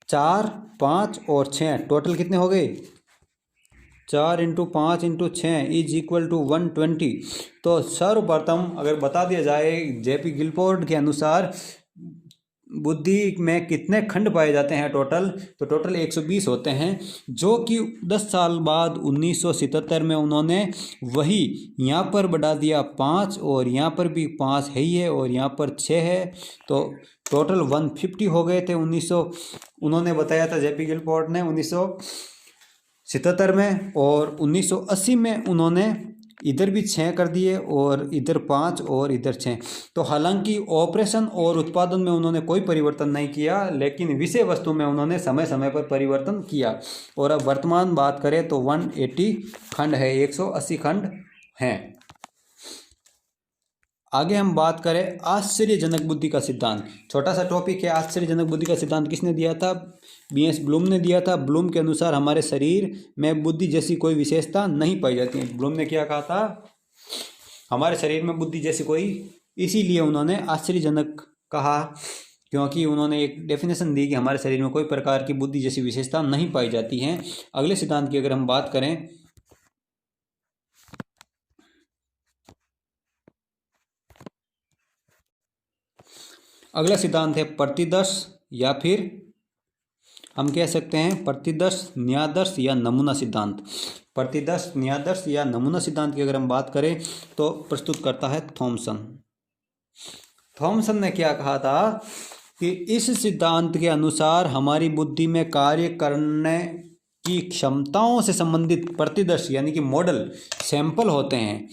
A: 4, 5 और 6। टोटल कितने हो गए? 4 × 5 × 6 = 120। तो सर्वप्रथम अगर बता दिया जाए जेपी गिलफोर्ड के अनुसार बुद्धि में कितने खंड पाए जाते हैं टोटल, तो टोटल 120 होते हैं। जो कि 10 साल बाद 1977 में उन्होंने वही यहाँ पर बढ़ा दिया 5, और यहाँ पर भी 5 है ही है, और यहाँ पर 6 है। तो टोटल 150 हो गए थे। उन्होंने बताया था जेपी गिलफोर्ड ने 1977 में। और 1980 में उन्होंने इधर भी 6 कर दिए, और इधर 5 और इधर 6। तो हालांकि ऑपरेशन और उत्पादन में उन्होंने कोई परिवर्तन नहीं किया, लेकिन विषय वस्तु में उन्होंने समय समय पर परिवर्तन किया। और अब वर्तमान बात करें तो 180 खंड है, 180 खंड हैं। आगे हम बात करें आश्चर्यजनक बुद्धि का सिद्धांत। छोटा सा टॉपिक है। आश्चर्यजनक बुद्धि का सिद्धांत किसने दिया था? B.S. ब्लूम ने दिया था। ब्लूम के अनुसार हमारे शरीर में बुद्धि जैसी कोई विशेषता नहीं पाई जाती है। ब्लूम ने क्या कहा था? हमारे शरीर में बुद्धि जैसी कोई, इसीलिए उन्होंने आश्चर्यजनक कहा, क्योंकि उन्होंने एक डेफिनेशन दी कि हमारे शरीर में कोई प्रकार की बुद्धि जैसी विशेषता नहीं पाई जाती हैं। अगले सिद्धांत की अगर हम बात करें, अगला सिद्धांत है प्रतिदर्श, या फिर हम कह सकते हैं प्रतिदर्श, न्यायादर्श या नमूना सिद्धांत। प्रतिदर्श, न्यायादर्श या नमूना सिद्धांत की अगर हम बात करें तो प्रस्तुत करता है थॉमसन। थॉमसन ने क्या कहा था कि इस सिद्धांत के अनुसार हमारी बुद्धि में कार्य करने की क्षमताओं से संबंधित प्रतिदर्श यानी कि मॉडल सैंपल होते हैं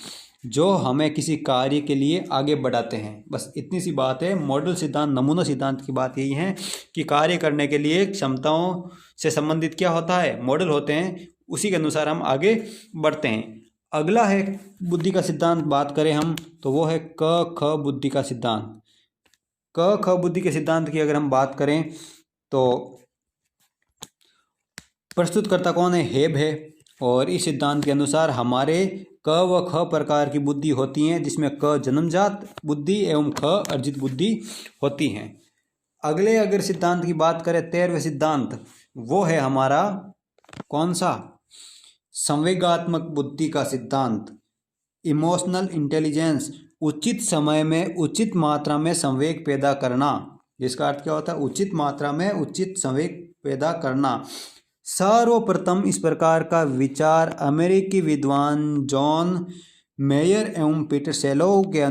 A: जो हमें किसी कार्य के लिए आगे बढ़ाते हैं। बस इतनी सी बात है। मॉडल सिद्धांत, नमूना सिद्धांत की बात यही है कि कार्य करने के लिए क्षमताओं से संबंधित क्या होता है, मॉडल होते हैं, उसी के अनुसार हम आगे बढ़ते हैं। अगला है बुद्धि का सिद्धांत। बात करें हम तो वो है क ख बुद्धि का सिद्धांत। क ख बुद्धि के सिद्धांत की अगर हम बात करें तो प्रस्तुतकर्ता कौन है, हेब है। और इस सिद्धांत के अनुसार हमारे क व ख प्रकार की बुद्धि होती हैं, जिसमें क जन्मजात बुद्धि एवं ख अर्जित बुद्धि होती हैं। अगले अगर सिद्धांत की बात करें 13वें सिद्धांत, वो है हमारा कौन सा, संवेगात्मक बुद्धि का सिद्धांत। इमोशनल इंटेलिजेंस, उचित समय में उचित मात्रा में संवेग पैदा करना, जिसका अर्थ क्या होता है, उचित मात्रा में उचित संवेग पैदा करना। सर्वप्रथम इस प्रकार का विचार अमेरिकी विद्वान जॉन मेयर एवं पीटर सेलोव के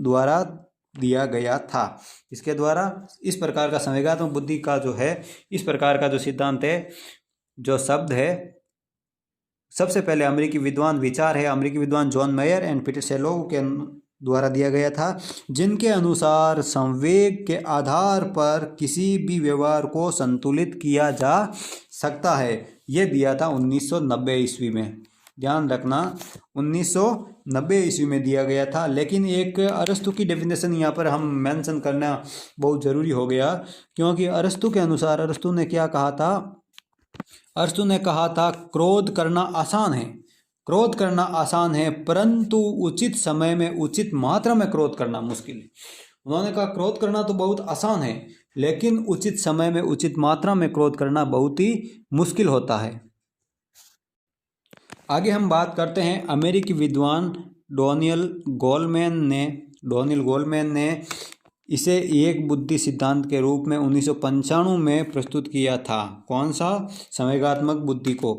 A: द्वारा दिया गया था। इसके द्वारा इस प्रकार का संवेगात्मक बुद्धि का जो है, इस प्रकार का जो सिद्धांत है, जो शब्द है, सबसे पहले अमेरिकी विद्वान विचार है अमेरिकी विद्वान जॉन मेयर एंड पीटर सेलोव के द्वारा दिया गया था, जिनके अनुसार संवेग के आधार पर किसी भी व्यवहार को संतुलित किया जा सकता है। यह दिया था 1990 ईस्वी में, ध्यान रखना 1990 ईस्वी में दिया गया था। लेकिन एक अरस्तु की डेफिनेशन यहाँ पर हम मेंशन करना बहुत ज़रूरी हो गया, क्योंकि अरस्तु के अनुसार अरस्तु ने क्या कहा था, अरस्तु ने कहा था क्रोध करना आसान है, क्रोध करना आसान है, परंतु उचित समय में उचित मात्रा में क्रोध करना मुश्किल है। उन्होंने कहा क्रोध करना तो बहुत आसान है, लेकिन उचित समय में उचित मात्रा में क्रोध करना बहुत ही मुश्किल होता है। आगे हम बात करते हैं अमेरिकी विद्वान डैनियल गोलमैन ने इसे एक बुद्धि सिद्धांत के रूप में 1995 में प्रस्तुत किया था। कौन सा, संवेगात्मक बुद्धि को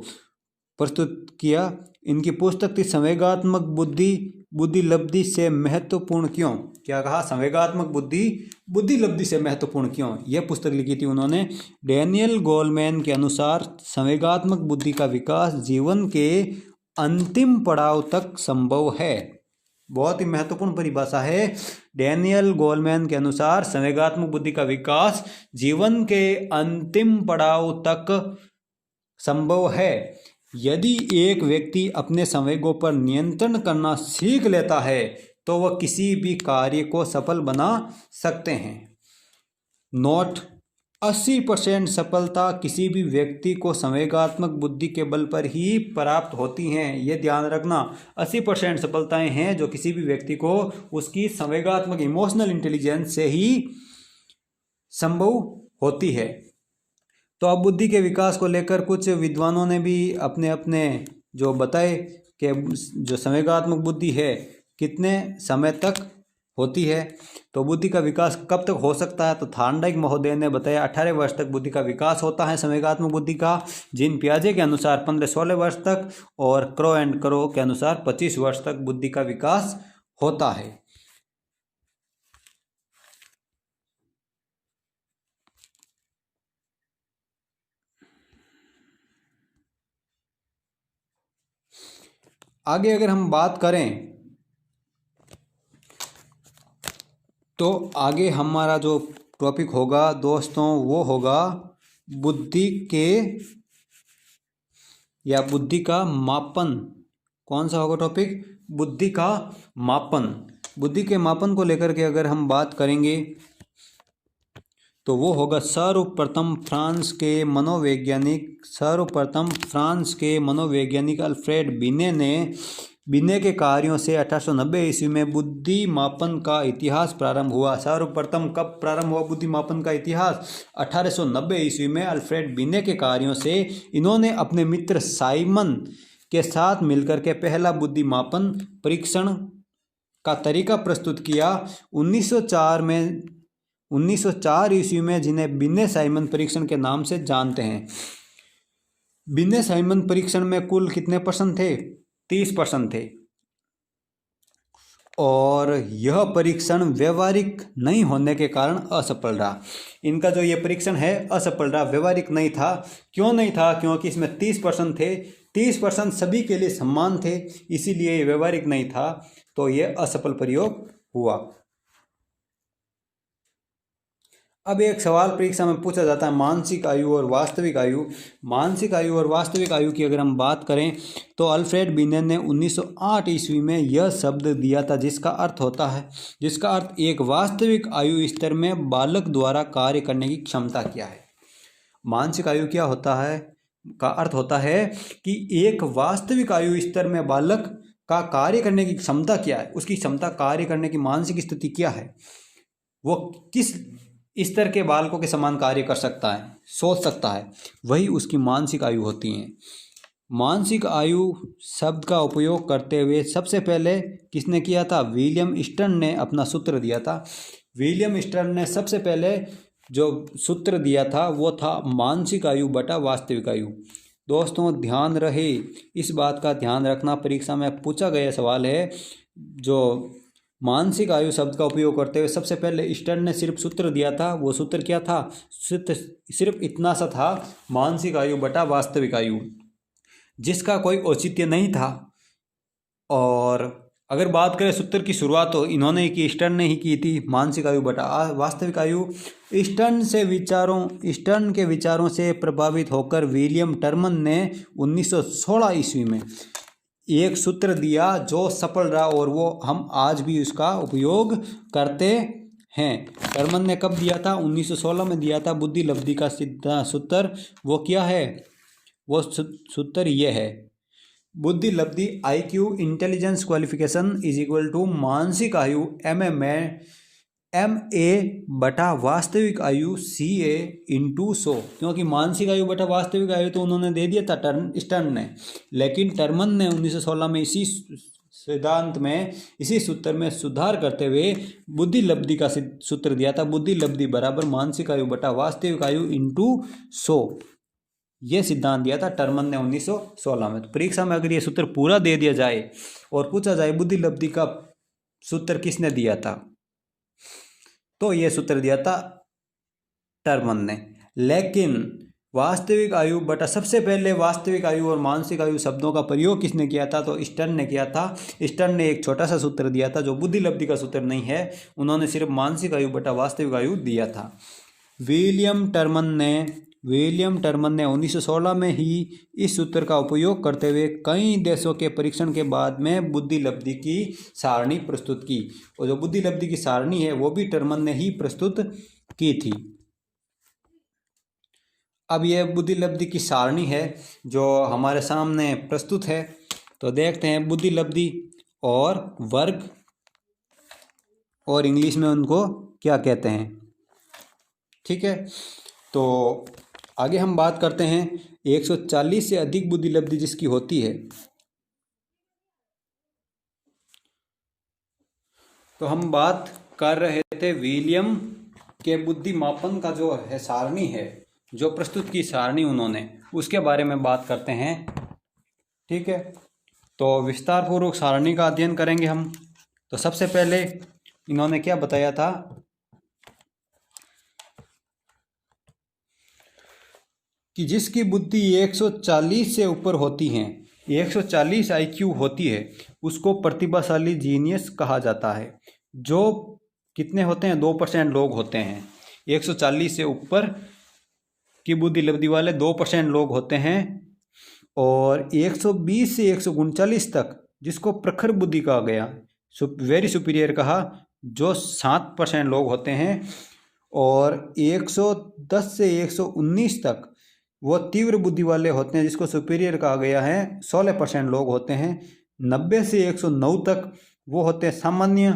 A: प्रस्तुत किया। इनकी पुस्तक थी संवेगात्मक बुद्धि बुद्धिलब्धि से महत्वपूर्ण क्यों। क्या कहा, संवेगात्मक बुद्धि बुद्धिलब्धि से महत्वपूर्ण क्यों, यह पुस्तक लिखी थी उन्होंने। डैनियल गोलमैन के अनुसार संवेगात्मक बुद्धि का विकास जीवन के अंतिम पड़ाव तक संभव है। बहुत ही महत्वपूर्ण परिभाषा है। डैनियल गोलमैन के अनुसार संवेगात्मक बुद्धि का विकास जीवन के अंतिम पड़ाव तक संभव है। यदि एक व्यक्ति अपने संवेगों पर नियंत्रण करना सीख लेता है तो वह किसी भी कार्य को सफल बना सकते हैं। नोट, 80% सफलता किसी भी व्यक्ति को संवेगात्मक बुद्धि के बल पर ही प्राप्त होती हैं। ये ध्यान रखना, 80% सफलताएं हैं जो किसी भी व्यक्ति को उसकी संवेगात्मक इमोशनल इंटेलिजेंस से ही संभव होती है। तो अब बुद्धि के विकास को लेकर कुछ विद्वानों ने भी अपने अपने जो बताए कि जो संवेगात्मक बुद्धि है कितने समय तक होती है, तो बुद्धि का विकास कब तक हो सकता है। तो थार्नडाइक महोदय ने बताया 18 वर्ष तक बुद्धि का विकास होता है संवेगात्मक बुद्धि का। जीन पियाजे के अनुसार 15-16 वर्ष तक, और क्रो एंड करो के अनुसार 25 वर्ष तक बुद्धि का विकास होता है। आगे अगर हम बात करें तो आगे हमारा जो टॉपिक होगा दोस्तों वो होगा बुद्धि के या बुद्धि का मापन। कौन सा होगा टॉपिक, बुद्धि का मापन। बुद्धि के मापन को लेकर के अगर हम बात करेंगे तो वो होगा सर्वप्रथम फ्रांस के मनोवैज्ञानिक अल्फ्रेड बिने के कार्यों से 1890 ईस्वी में बुद्धि मापन का इतिहास प्रारंभ हुआ। सर्वप्रथम कब प्रारंभ हुआ बुद्धि मापन का इतिहास, 1890 ईस्वी में अल्फ्रेड बिने के कार्यों से। इन्होंने अपने मित्र साइमन के साथ मिलकर के पहला बुद्धि मापन परीक्षण का तरीका प्रस्तुत किया। 1904 ईस्वी में, जिन्हें बिने साइमन परीक्षण के नाम से जानते हैं। बिने साइमन परीक्षण में कुल कितने % थे, 30% थे। और यह परीक्षण व्यवहारिक नहीं होने के कारण असफल रहा। इनका जो ये परीक्षण है असफल रहा, व्यवहारिक नहीं था। क्यों नहीं था? क्योंकि इसमें 30% थे, 30% सभी के लिए समान थे, इसीलिए ये व्यवहारिक नहीं था, तो ये असफल प्रयोग हुआ। अब एक सवाल परीक्षा में पूछा जाता है, मानसिक आयु और वास्तविक आयु। मानसिक आयु और वास्तविक आयु की अगर हम बात करें तो अल्फ्रेड बिनेट ने 1908 ईस्वी में यह शब्द दिया था, जिसका अर्थ एक वास्तविक आयु स्तर में बालक द्वारा कार्य करने की क्षमता क्या है। मानसिक आयु क्या होता है का अर्थ होता है कि एक वास्तविक आयु स्तर में बालक का कार्य करने की क्षमता क्या है, उसकी क्षमता, कार्य करने की मानसिक स्थिति क्या है, वो किस स्तर के बालकों के समान कार्य कर सकता है, सोच सकता है, वही उसकी मानसिक आयु होती है। मानसिक आयु शब्द का उपयोग करते हुए सबसे पहले किसने किया था? विलियम स्टर्न ने अपना सूत्र दिया था। विलियम स्टर्न ने सबसे पहले जो सूत्र दिया था वो था मानसिक आयु बटा वास्तविक आयु। दोस्तों ध्यान रहे, इस बात का ध्यान रखना, परीक्षा में पूछा गया सवाल है। जो मानसिक आयु शब्द का उपयोग करते हुए सबसे पहले स्टर्न ने सिर्फ सूत्र दिया था, वो सूत्र क्या था? सिर्फ इतना सा था, मानसिक आयु बटा वास्तविक आयु, जिसका कोई औचित्य नहीं था। और अगर बात करें सूत्र की शुरुआत तो इन्होंने की, स्टर्न ने ही की थी, मानसिक आयु बटा वास्तविक आयु। स्टर्न के विचारों से प्रभावित होकर विलियम टर्मन ने 1916 ईस्वी में एक सूत्र दिया जो सफल रहा, और वो हम आज भी उसका उपयोग करते हैं। टर्मन ने कब दिया था? 1916 में दिया था। बुद्धि लब्धि का सीधा सूत्र वो क्या है? वो सूत्र ये है, बुद्धि लब्धि IQ intelligence qualification is equal to मानसिक आयु MA बटा वास्तविक आयु CA इंटू 100। क्योंकि मानसिक आयु बटा वास्तविक आयु तो उन्होंने दे दिया था स्टर्न ने, लेकिन टर्मन ने 1916 में इसी सिद्धांत में, इसी सूत्र में सुधार करते हुए बुद्धि लब्धि का सूत्र दिया था, बुद्धि लब्धि बराबर मानसिक आयु बटा वास्तविक आयु इंटू 100। ये सिद्धांत दिया था टर्मन ने 1916 में। तो परीक्षा में अगर ये सूत्र पूरा दे दिया जाए और पूछा जाए बुद्धि लब्धि का सूत्र किसने दिया था, तो ये सूत्र दिया था टर्मन ने। लेकिन वास्तविक आयु बटा, सबसे पहले वास्तविक आयु और मानसिक आयु शब्दों का प्रयोग किसने किया था? तो स्टर्न ने किया था। स्टर्न ने एक छोटा सा सूत्र दिया था जो बुद्धि लब्धि का सूत्र नहीं है, उन्होंने सिर्फ मानसिक आयु बटा वास्तविक आयु दिया था। विलियम टर्मन ने 1916 में ही इस सूत्र का उपयोग करते हुए कई देशों के परीक्षण के बाद में बुद्धि लब्धि की सारणी प्रस्तुत की, और जो बुद्धि लब्धि की सारणी है वो भी टर्मन ने ही प्रस्तुत की थी। अब यह बुद्धि लब्धि की सारणी है जो हमारे सामने प्रस्तुत है, तो देखते हैं बुद्धि लब्धि और वर्ग, और इंग्लिश में उनको क्या कहते हैं। ठीक है, तो आगे हम बात करते हैं 140 से अधिक बुद्धि लब्धि जिसकी होती है, तो हम बात कर रहे थे विलियम के बुद्धि मापन का जो है सारणी है, जो प्रस्तुत की सारणी उन्होंने, उसके बारे में बात करते हैं। ठीक है, तो विस्तार पूर्वक सारणी का अध्ययन करेंगे हम। तो सबसे पहले इन्होंने क्या बताया था कि जिसकी बुद्धि 140 से ऊपर होती है, 140 IQ होती है, उसको प्रतिभाशाली जीनियस कहा जाता है। जो कितने होते हैं? 2% लोग होते हैं। 140 से ऊपर की बुद्धि लब्धि वाले 2% लोग होते हैं, और 120 से 139 तक जिसको प्रखर बुद्धि कहा गया, वेरी सुपीरियर कहा, जो 7% लोग होते हैं, और 110 से 119 तक वो तीव्र बुद्धि वाले होते हैं, जिसको सुपीरियर कहा गया है, 16% लोग होते हैं। 90 से 109 तक वो होते हैं सामान्य,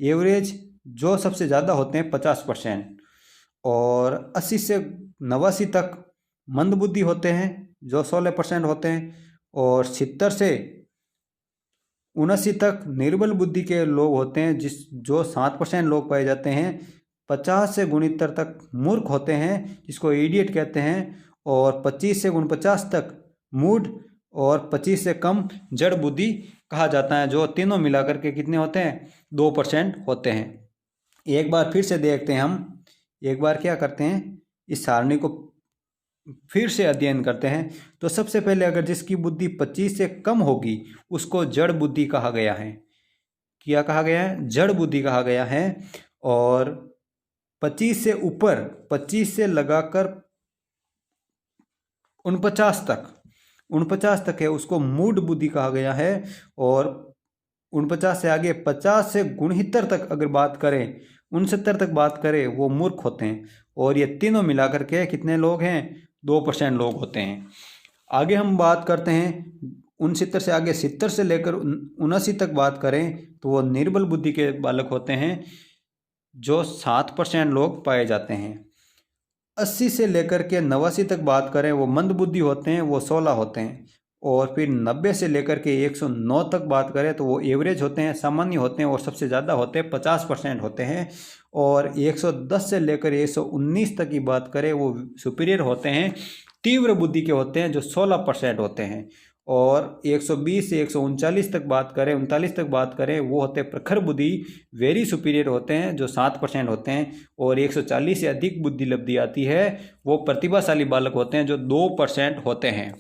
A: एवरेज, जो सबसे ज़्यादा होते हैं 50%, और 80 से 89 तक मंद बुद्धि होते हैं जो 16% होते हैं, और 70 से 79 तक निर्बल बुद्धि के लोग होते हैं जो 7% लोग पाए जाते हैं। 50 से 69 तक मूर्ख होते हैं जिसको इडियट कहते हैं, और 25 से 49 तक मूड और 25 से कम जड़ बुद्धि कहा जाता है। जो तीनों मिलाकर के कितने होते हैं? 2% होते हैं। एक बार फिर से देखते हैं हम, एक बार क्या करते हैं, इस सारणी को फिर से अध्ययन करते हैं। तो सबसे पहले अगर जिसकी बुद्धि 25 से कम होगी उसको जड़ बुद्धि कहा गया है। क्या कहा गया है? जड़ बुद्धि कहा गया है। और 25 से ऊपर, 25 से लगाकर 49 तक है, उसको मूढ़ बुद्धि कहा गया है। और 49 से आगे 50 से 69 तक अगर बात करें, 69 तक बात करें, वो मूर्ख होते हैं। और ये तीनों मिलाकर के कितने लोग हैं? 2% लोग होते हैं। आगे हम बात करते हैं 69 से आगे 70 से लेकर 79 तक बात करें तो वो निर्बल बुद्धि के बालक होते हैं, जो 7% लोग पाए जाते हैं। 80 से लेकर के 89 तक बात करें वो मंद बुद्धि होते हैं, वो 16 होते हैं। और फिर 90 से लेकर के 109 तक बात करें तो वो एवरेज होते हैं, सामान्य होते हैं। और सबसे ज़्यादा होते हैं 50% होते हैं। और 110 से लेकर 119 तक की बात करें वो सुपीरियर होते हैं, तीव्र बुद्धि के होते हैं, जो 16% होते हैं। और 120 से 139 तक बात करें, 39 तक बात करें, वो होते हैं प्रखर बुद्धि, वेरी सुपीरियर होते हैं, जो 7% होते हैं। और 140 से अधिक बुद्धि लब्धि आती है, वो प्रतिभाशाली बालक होते हैं, जो 2% होते हैं।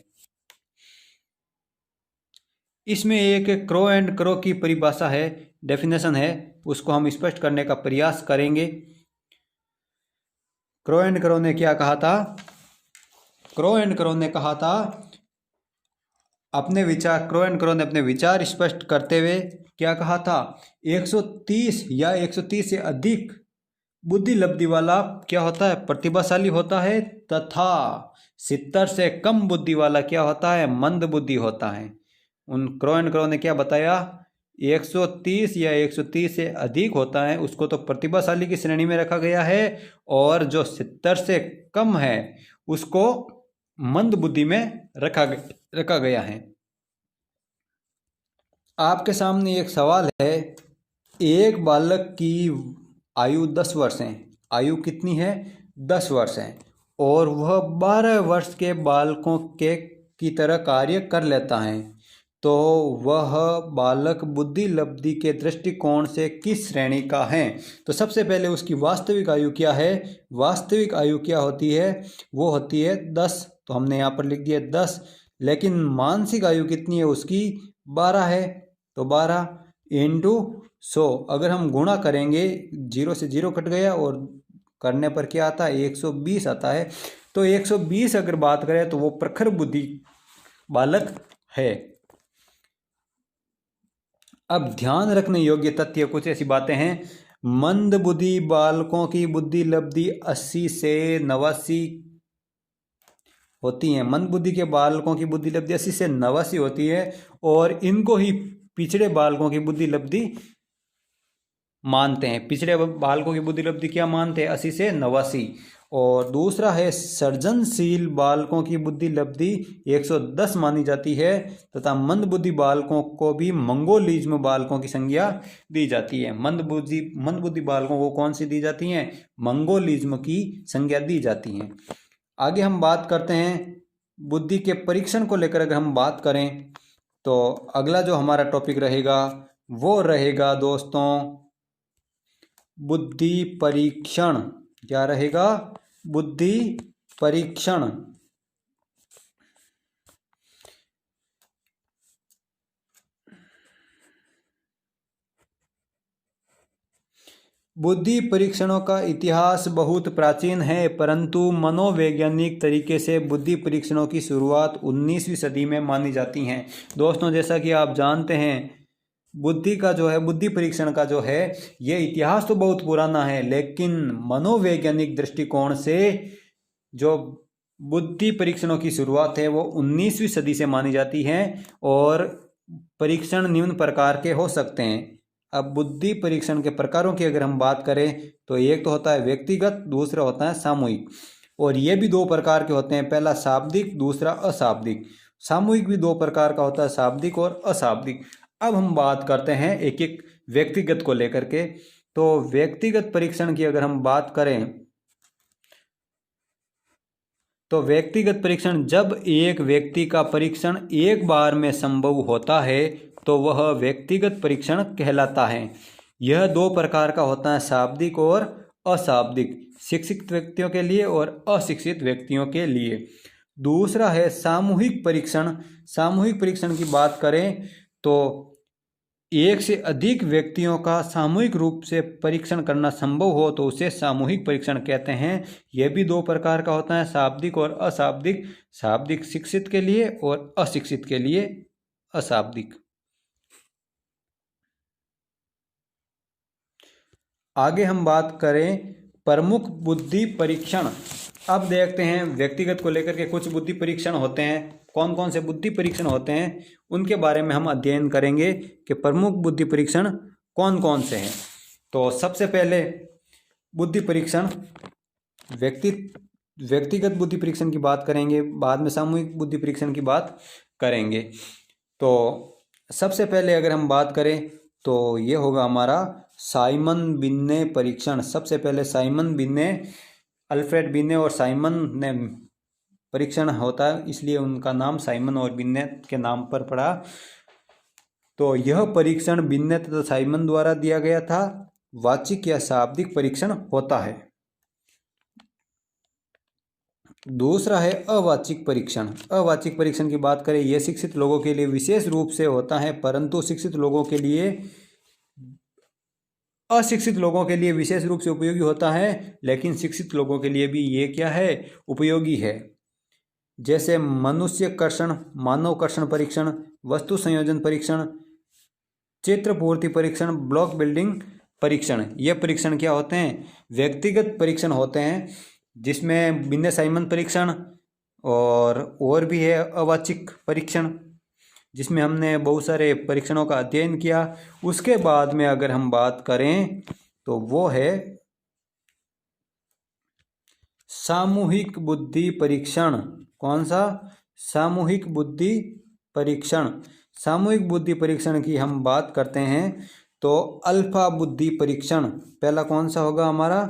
A: इसमें एक क्रो एंड क्रो की परिभाषा है, डेफिनेशन है, उसको हम स्पष्ट करने का प्रयास करेंगे। क्रो एंड क्रो ने क्या कहा था? क्रो एंड क्रो ने कहा था अपने विचार, क्रो एंड क्रो ने अपने विचार स्पष्ट करते हुए क्या कहा था? 130 या 130 से अधिक बुद्धि लब्धि वाला क्या होता है? प्रतिभाशाली होता है। तथा 70 से कम बुद्धि वाला क्या होता है? मंद बुद्धि होता है। उन क्रो एंड क्रो ने क्या बताया? 130 या 130 से अधिक होता है उसको तो प्रतिभाशाली की श्रेणी में रखा गया है, और जो 70 से कम है उसको मंद बुद्धि में रखा गया है। आपके सामने एक सवाल है, एक बालक की आयु 10 वर्ष है। आयु कितनी है? 10 वर्ष है। और वह 12 वर्ष के बालकों के की तरह कार्य कर लेता है। तो वह बालक बुद्धि लब्धि के दृष्टिकोण से किस श्रेणी का है? तो सबसे पहले उसकी वास्तविक आयु क्या है? वास्तविक आयु क्या होती है? वो होती है 10। तो हमने यहाँ पर लिख दिया 10। लेकिन मानसिक आयु कितनी है उसकी? 12 है। तो 12 इंटू 100 अगर हम गुणा करेंगे, 0 से 0 कट गया और करने पर क्या आता है? 120 आता है। तो 120 अगर बात करें तो वो प्रखर बुद्धि बालक है। अब ध्यान रखने योग्य तथ्य कुछ ऐसी बातें हैं। मंद बुद्धि बालकों की बुद्धि लब्धि 80 से 89 होती है। मंद बुद्धि के बालकों की बुद्धि लब्धि 80 से 89 होती है। और इनको ही पिछड़े बालकों की बुद्धि लब्धि मानते हैं। पिछड़े बालकों की बुद्धि लब्धि क्या मानते हैं? 80 से 89। और दूसरा है सृजनशील बालकों की बुद्धि लब्धि 110 मानी जाती है। तथा मंद बुद्धि बालकों को भी मंगोलिज्म बालकों की संज्ञा दी जाती है। मंद बुद्धि बालकों को कौन सी दी जाती है? मंगोलिज्म की संज्ञा दी जाती है। आगे हम बात करते हैं बुद्धि के परीक्षण को लेकर। अगर हम बात करें तो अगला जो हमारा टॉपिक रहेगा वो रहेगा दोस्तों बुद्धि परीक्षण। क्या रहेगा? बुद्धि परीक्षण। बुद्धि परीक्षणों का इतिहास बहुत प्राचीन है, परंतु मनोवैज्ञानिक तरीके से बुद्धि परीक्षणों की शुरुआत 19वीं सदी में मानी जाती है। दोस्तों, जैसा कि आप जानते हैं, बुद्धि का जो है, बुद्धि परीक्षण का जो है, ये इतिहास तो बहुत पुराना है, लेकिन मनोवैज्ञानिक दृष्टिकोण से जो बुद्धि परीक्षणों की शुरुआत है वो 19वीं सदी से मानी जाती है। और परीक्षण निम्न प्रकार के हो सकते हैं। अब बुद्धि परीक्षण के प्रकारों की अगर हम बात करें तो एक तो होता है व्यक्तिगत, दूसरा होता है सामूहिक। और ये भी 2 प्रकार के होते हैं, पहला शाब्दिक, दूसरा अशाब्दिक। सामूहिक भी 2 प्रकार का होता है, शाब्दिक और अशाब्दिक। अब हम बात करते हैं एक एक व्यक्तिगत को लेकर के। तो व्यक्तिगत परीक्षण की अगर हम बात करें तो व्यक्तिगत परीक्षण, जब एक व्यक्ति का परीक्षण एक बार में संभव होता है तो वह व्यक्तिगत परीक्षण कहलाता है। यह दो प्रकार का होता है, शाब्दिक और अशाब्दिक, शिक्षित व्यक्तियों के लिए और अशिक्षित व्यक्तियों के लिए। दूसरा है सामूहिक परीक्षण। सामूहिक परीक्षण की बात करें तो एक से अधिक व्यक्तियों का सामूहिक रूप से परीक्षण करना संभव हो तो उसे सामूहिक परीक्षण कहते हैं। यह भी दो प्रकार का होता है, शाब्दिक और अशाब्दिक। शाब्दिक शिक्षित के लिए और अशिक्षित के लिए अशाब्दिक। आगे हम बात करें प्रमुख बुद्धि परीक्षण। अब देखते हैं व्यक्तिगत को लेकर के कुछ बुद्धि परीक्षण होते हैं। कौन कौन से बुद्धि परीक्षण होते हैं उनके बारे में हम अध्ययन करेंगे कि प्रमुख बुद्धि परीक्षण कौन कौन से हैं। तो सबसे पहले बुद्धि परीक्षण, व्यक्तिगत बुद्धि परीक्षण की बात करेंगे, बाद में सामूहिक बुद्धि परीक्षण की बात करेंगे। तो सबसे पहले अगर हम बात करें तो ये होगा हमारा साइमन बिन्ने परीक्षण। सबसे पहले साइमन बिन्ने, अल्फ्रेड बिन्ने और साइमन ने परीक्षण होता है, इसलिए उनका नाम साइमन और बिन्ने के नाम पर पड़ा। तो यह परीक्षण बिन्ने तथा साइमन द्वारा दिया गया था। वाचिक या शाब्दिक परीक्षण होता है। दूसरा है अवाचिक परीक्षण। अवाचिक परीक्षण की बात करें, यह शिक्षित लोगों के लिए विशेष रूप से होता है, परंतु शिक्षित लोगों के लिए, अशिक्षित लोगों के लिए विशेष रूप से उपयोगी होता है, लेकिन शिक्षित लोगों के लिए भी ये क्या है, उपयोगी है। जैसे मनुष्य कर्षण, मानव कर्षण परीक्षण, वस्तु संयोजन परीक्षण, चित्र पूर्ति परीक्षण, ब्लॉक बिल्डिंग परीक्षण। ये परीक्षण क्या होते हैं, व्यक्तिगत परीक्षण होते हैं, जिसमें बिन्ने साइमन परीक्षण और भी है अवाचिक परीक्षण, जिसमें हमने बहुत सारे परीक्षणों का अध्ययन किया। उसके बाद में अगर हम बात करें तो वो है सामूहिक बुद्धि परीक्षण। कौन सा, सामूहिक बुद्धि परीक्षण। सामूहिक बुद्धि परीक्षण की हम बात करते हैं तो अल्फा बुद्धि परीक्षण। पहला कौन सा होगा हमारा,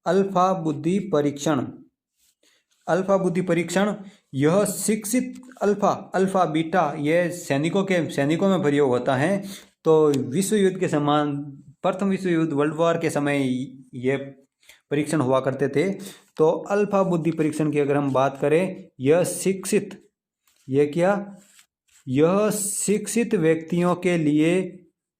A: अल्फा बुद्धि परीक्षण। अल्फा बुद्धि परीक्षण, यह शिक्षित अल्फा बीटा, यह सैनिकों में प्रयोग होता है। तो विश्व युद्ध के समान, प्रथम विश्व युद्ध वर्ल्ड वॉर के समय ये परीक्षण हुआ करते थे। तो अल्फा बुद्धि परीक्षण की अगर हम बात करें, यह शिक्षित व्यक्तियों के लिए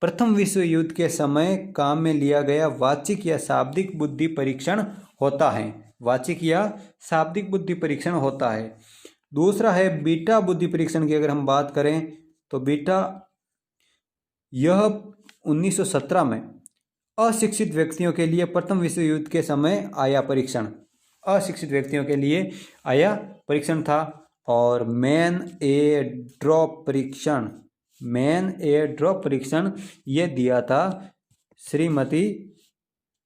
A: प्रथम विश्व युद्ध के समय काम में लिया गया वाचिक या शाब्दिक बुद्धि परीक्षण होता है। वाचिक या शाब्दिक बुद्धि परीक्षण होता है। दूसरा है बीटा बुद्धि परीक्षण की अगर हम बात करें तो बीटा, यह 1917 में अशिक्षित व्यक्तियों के लिए प्रथम विश्व युद्ध के समय आया परीक्षण, अशिक्षित व्यक्तियों के लिए आया परीक्षण था। और मैन ए ड्रॉप परीक्षण ये दिया था श्रीमती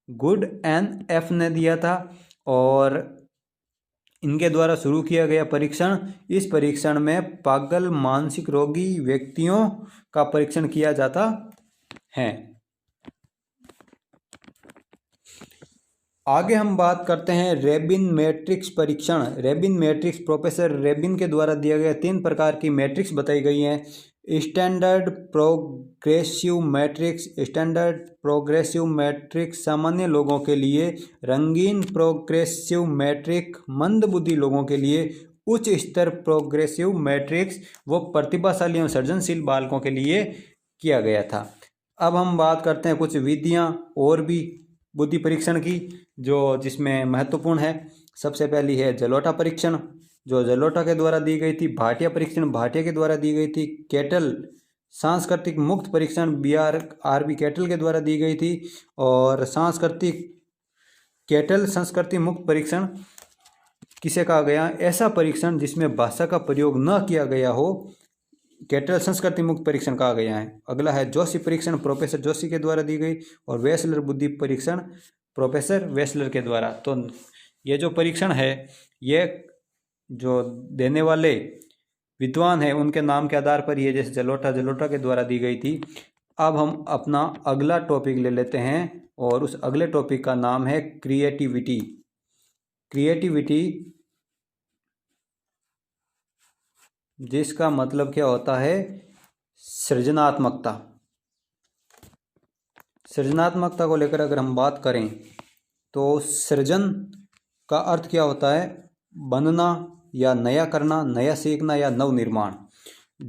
A: गुड एन एफ ने दिया था, और इनके द्वारा शुरू किया गया परीक्षण, इस परीक्षण में पागल मानसिक रोगी व्यक्तियों का परीक्षण किया जाता है। आगे हम बात करते हैं रेबिन मैट्रिक्स परीक्षण। रेबिन मैट्रिक्स प्रोफेसर रेबिन के द्वारा दिया गया 3 प्रकार की मैट्रिक्स बताई गई हैं। स्टैंडर्ड प्रोग्रेसिव मैट्रिक्स सामान्य लोगों के लिए, रंगीन प्रोग्रेसिव मैट्रिक्स मंद बुद्धि लोगों के लिए, उच्च स्तर प्रोग्रेसिव मैट्रिक्स वो प्रतिभाशाली एवं सृजनशील बालकों के लिए किया गया था। अब हम बात करते हैं कुछ विधियां और भी बुद्धि परीक्षण की जो जिसमें महत्वपूर्ण है। सबसे पहली है जलोटा परीक्षण, जो जलोटा के द्वारा दी गई थी। भाटिया परीक्षण भाटिया के द्वारा दी गई थी। केटल सांस्कृतिक मुक्त परीक्षण BRB केटल के द्वारा दी गई थी। और संस्कृति मुक्त परीक्षण किसे कहा गया, ऐसा परीक्षण जिसमें भाषा का प्रयोग न किया गया हो, केटल संस्कृति मुक्त परीक्षण कहा गया है। अगला है जोशी परीक्षण, प्रोफेसर जोशी के द्वारा दी गई। और वेसलर बुद्धि परीक्षण प्रोफेसर वेसलर के द्वारा। तो ये जो परीक्षण है, ये जो देने वाले विद्वान है उनके नाम के आधार पर ये, जैसे जलोटा के द्वारा दी गई थी। अब हम अपना अगला टॉपिक ले लेते हैं और उस अगले टॉपिक का नाम है क्रिएटिविटी। जिसका मतलब क्या होता है? सृजनात्मकता। सृजनात्मकता को लेकर अगर हम बात करें तो सृजन का अर्थ क्या होता है? बनना या नया करना, नया सीखना या नवनिर्माण।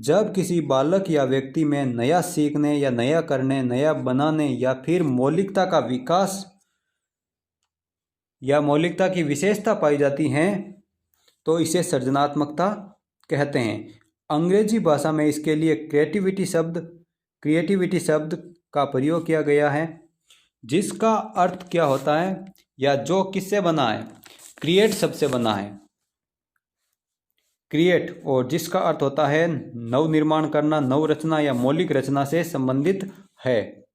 A: जब किसी बालक या व्यक्ति में नया सीखने या नया करने, नया बनाने या फिर मौलिकता का विकास या मौलिकता की विशेषता पाई जाती हैं तो इसे सृजनात्मकता कहते हैं। अंग्रेजी भाषा में इसके लिए क्रिएटिविटी शब्द का प्रयोग किया गया है, जिसका अर्थ क्या होता है? या जो किससे बना है? क्रिएट शब्द से बना है, क्रिएट, और जिसका अर्थ होता है नवनिर्माण करना, नव रचना या मौलिक रचना से संबंधित है।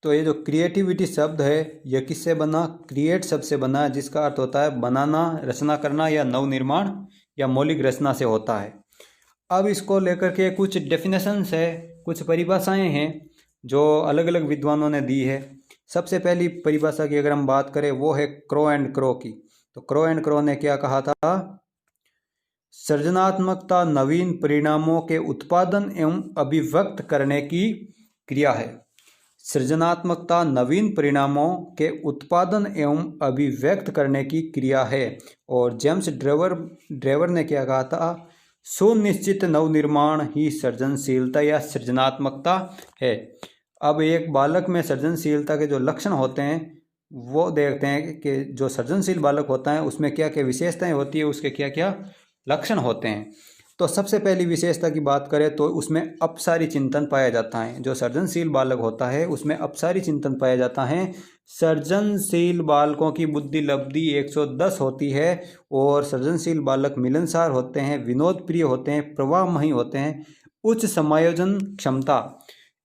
A: तो ये जो क्रिएटिविटी शब्द है यह किससे बना? क्रिएट शब्द से बना है, जिसका अर्थ होता है बनाना, रचना करना या नवनिर्माण या मौलिक रचना से होता है। अब इसको लेकर के कुछ डेफिनेशंस है, कुछ परिभाषाएं हैं जो अलग अलग विद्वानों ने दी है। सबसे पहली परिभाषा की अगर हम बात करें वो है क्रो एंड क्रो की। तो क्रो एंड क्रो ने क्या कहा था? सृजनात्मकता नवीन परिणामों के उत्पादन एवं अभिव्यक्त करने की क्रिया है। सृजनात्मकता नवीन परिणामों के उत्पादन एवं अभिव्यक्त करने की क्रिया है। और जेम्स ड्रेवर ने क्या कहा था? सुनिश्चित नवनिर्माण ही सृजनशीलता या सृजनात्मकता है। अब एक बालक में सृजनशीलता के जो लक्षण होते हैं वो देखते हैं कि जो सृजनशील बालक होता है उसमें क्या क्या विशेषताएं होती है, उसके क्या क्या लक्षण होते हैं। तो सबसे पहली विशेषता की बात करें तो उसमें अपसारी चिंतन पाया जाता है। जो सृजनशील बालक होता है उसमें अपसारी चिंतन पाया जाता है। सृजनशील बालकों की बुद्धि लब्धि 110 होती है और सृजनशील बालक मिलनसार होते हैं, विनोद प्रिय होते हैं, प्रवाहमयी होते हैं, उच्च समायोजन क्षमता,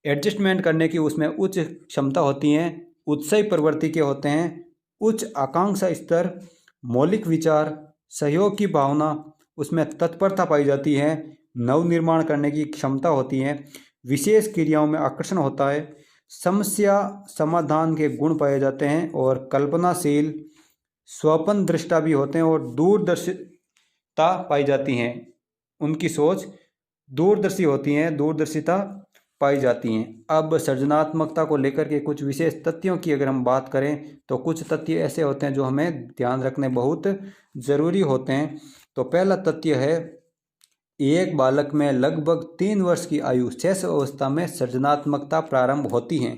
A: एडजस्टमेंट करने की उसमें उच्च क्षमता होती है, उत्साही प्रवृत्ति के होते हैं, उच्च आकांक्षा स्तर, मौलिक विचार, सहयोग की भावना, उसमें तत्परता पाई जाती है, नवनिर्माण करने की क्षमता होती है, विशेष क्रियाओं में आकर्षण होता है, समस्या समाधान के गुण पाए जाते हैं और कल्पनाशील, स्वप्न दृष्टा भी होते हैं और दूरदर्शिता पाई जाती हैं। उनकी सोच दूरदर्शी होती हैं, दूरदर्शिता पाई जाती हैं। अब सृजनात्मकता को लेकर के कुछ विशेष तथ्यों की अगर हम बात करें तो कुछ तथ्य ऐसे होते हैं जो हमें ध्यान रखने बहुत ज़रूरी होते हैं। तो पहला तथ्य है, एक बालक में लगभग 3 वर्ष की आयु शेष अवस्था में सृजनात्मकता प्रारंभ होती है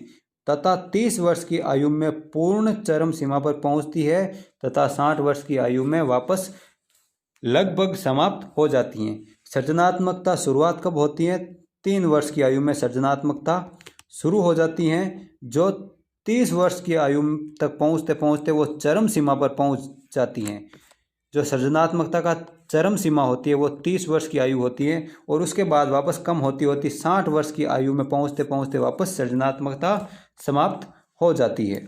A: तथा 30 वर्ष की आयु में पूर्ण चरम सीमा पर पहुंचती है तथा 60 वर्ष की आयु में वापस लगभग समाप्त हो जाती हैं। सृजनात्मकता शुरुआत कब होती है? 3 वर्ष की आयु में सृजनात्मकता शुरू हो जाती हैं, जो 30 वर्ष की आयु तक पहुंचते पहुंचते वो चरम सीमा पर पहुंच जाती हैं। जो सृजनात्मकता का चरम सीमा होती है वो 30 वर्ष की आयु होती है और उसके बाद वापस कम होती 60 वर्ष की आयु में पहुंचते पहुंचते वापस सृजनात्मकता समाप्त हो जाती है।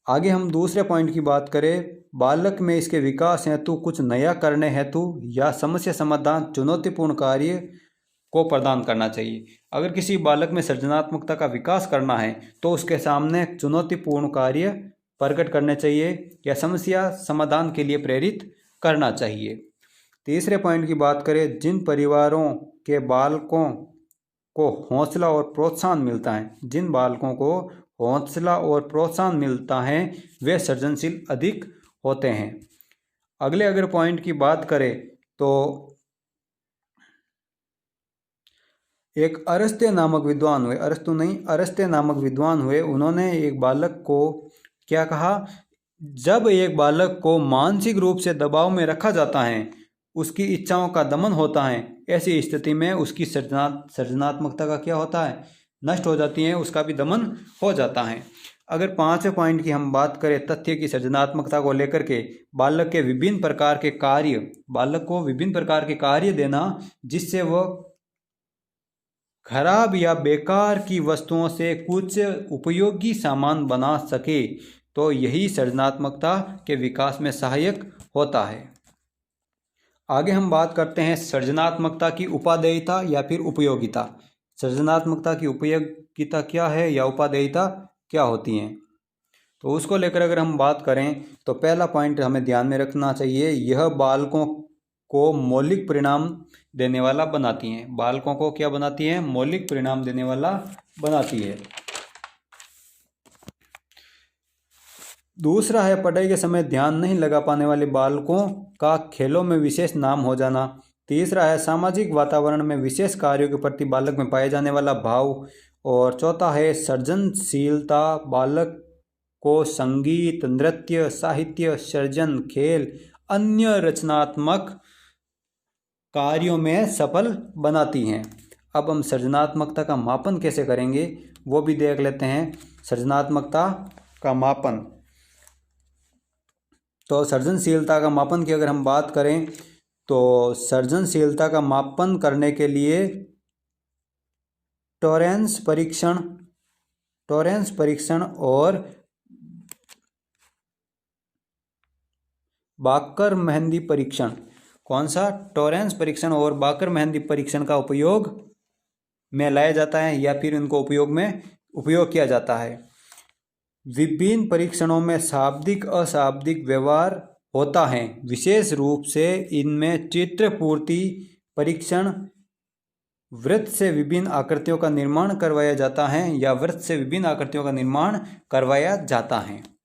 A: आगे हम दूसरे पॉइंट की बात करें, बालक में इसके विकास हेतु कुछ नया करने हेतु या समस्या समाधान चुनौतीपूर्ण कार्य को प्रदान करना चाहिए। अगर किसी बालक में सृजनात्मकता का विकास करना है तो उसके सामने चुनौतीपूर्ण कार्य प्रकट करने चाहिए या समस्या समाधान के लिए प्रेरित करना चाहिए। तीसरे पॉइंट की बात करें, जिन परिवारों के बालकों को हौसला और प्रोत्साहन मिलता है, जिन बालकों को हौसला और प्रोत्साहन मिलता है वे सृजनशील अधिक होते हैं। अगले अगर पॉइंट की बात करें तो एक अरस्ते नामक विद्वान हुए, अरस्ते नामक विद्वान हुए, उन्होंने एक बालक को क्या कहा? जब एक बालक को मानसिक रूप से दबाव में रखा जाता है, उसकी इच्छाओं का दमन होता है, ऐसी स्थिति में उसकी सृजनात्मकता का क्या होता है? नष्ट हो जाती है, उसका भी दमन हो जाता है। अगर 5वें पॉइंट की हम बात करें तथ्य की सृजनात्मकता को लेकर के, बालक को विभिन्न प्रकार के कार्य देना जिससे वह खराब या बेकार की वस्तुओं से कुछ उपयोगी सामान बना सके, तो यही सृजनात्मकता के विकास में सहायक होता है। आगे हम बात करते हैं सृजनात्मकता की उपादेयता या फिर उपयोगिता। सृजनात्मकता की उपयोगिता क्या है या उपादेयता क्या होती है? तो उसको लेकर अगर हम बात करें तो पहला पॉइंट हमें ध्यान में रखना चाहिए, यह बालकों को मौलिक परिणाम देने वाला बनाती हैं। बालकों को क्या बनाती हैं? मौलिक परिणाम देने वाला बनाती है। दूसरा है पढ़ाई के समय ध्यान नहीं लगा पाने वाले बालकों का खेलों में विशेष नाम हो जाना। तीसरा है सामाजिक वातावरण में विशेष कार्यों के प्रति बालक में पाए जाने वाला भाव। और चौथा है सृजनशीलता, बालक को संगीत, नृत्य, साहित्य, सृजन, खेल, अन्य रचनात्मक कार्यों में सफल बनाती हैं। अब हम सृजनात्मकता का मापन कैसे करेंगे वो भी देख लेते हैं। सृजनात्मकता का मापन, तो सृजनशीलता का मापन की अगर हम बात करें तो सृजनशीलता का मापन करने के लिए टॉरेंस परीक्षण और बाकर-मेहंदी परीक्षण, कौन सा? टॉरेंस परीक्षण और बाकर-मेहंदी परीक्षण का उपयोग में लाया जाता है या फिर उनको उपयोग किया जाता है। विभिन्न परीक्षणों में शाब्दिक अशाब्दिक व्यवहार होता है। विशेष रूप से इनमें चित्र पूर्ति परीक्षण, वृत्त से विभिन्न आकृतियों का निर्माण करवाया जाता है या वृत्त से विभिन्न आकृतियों का निर्माण करवाया जाता है।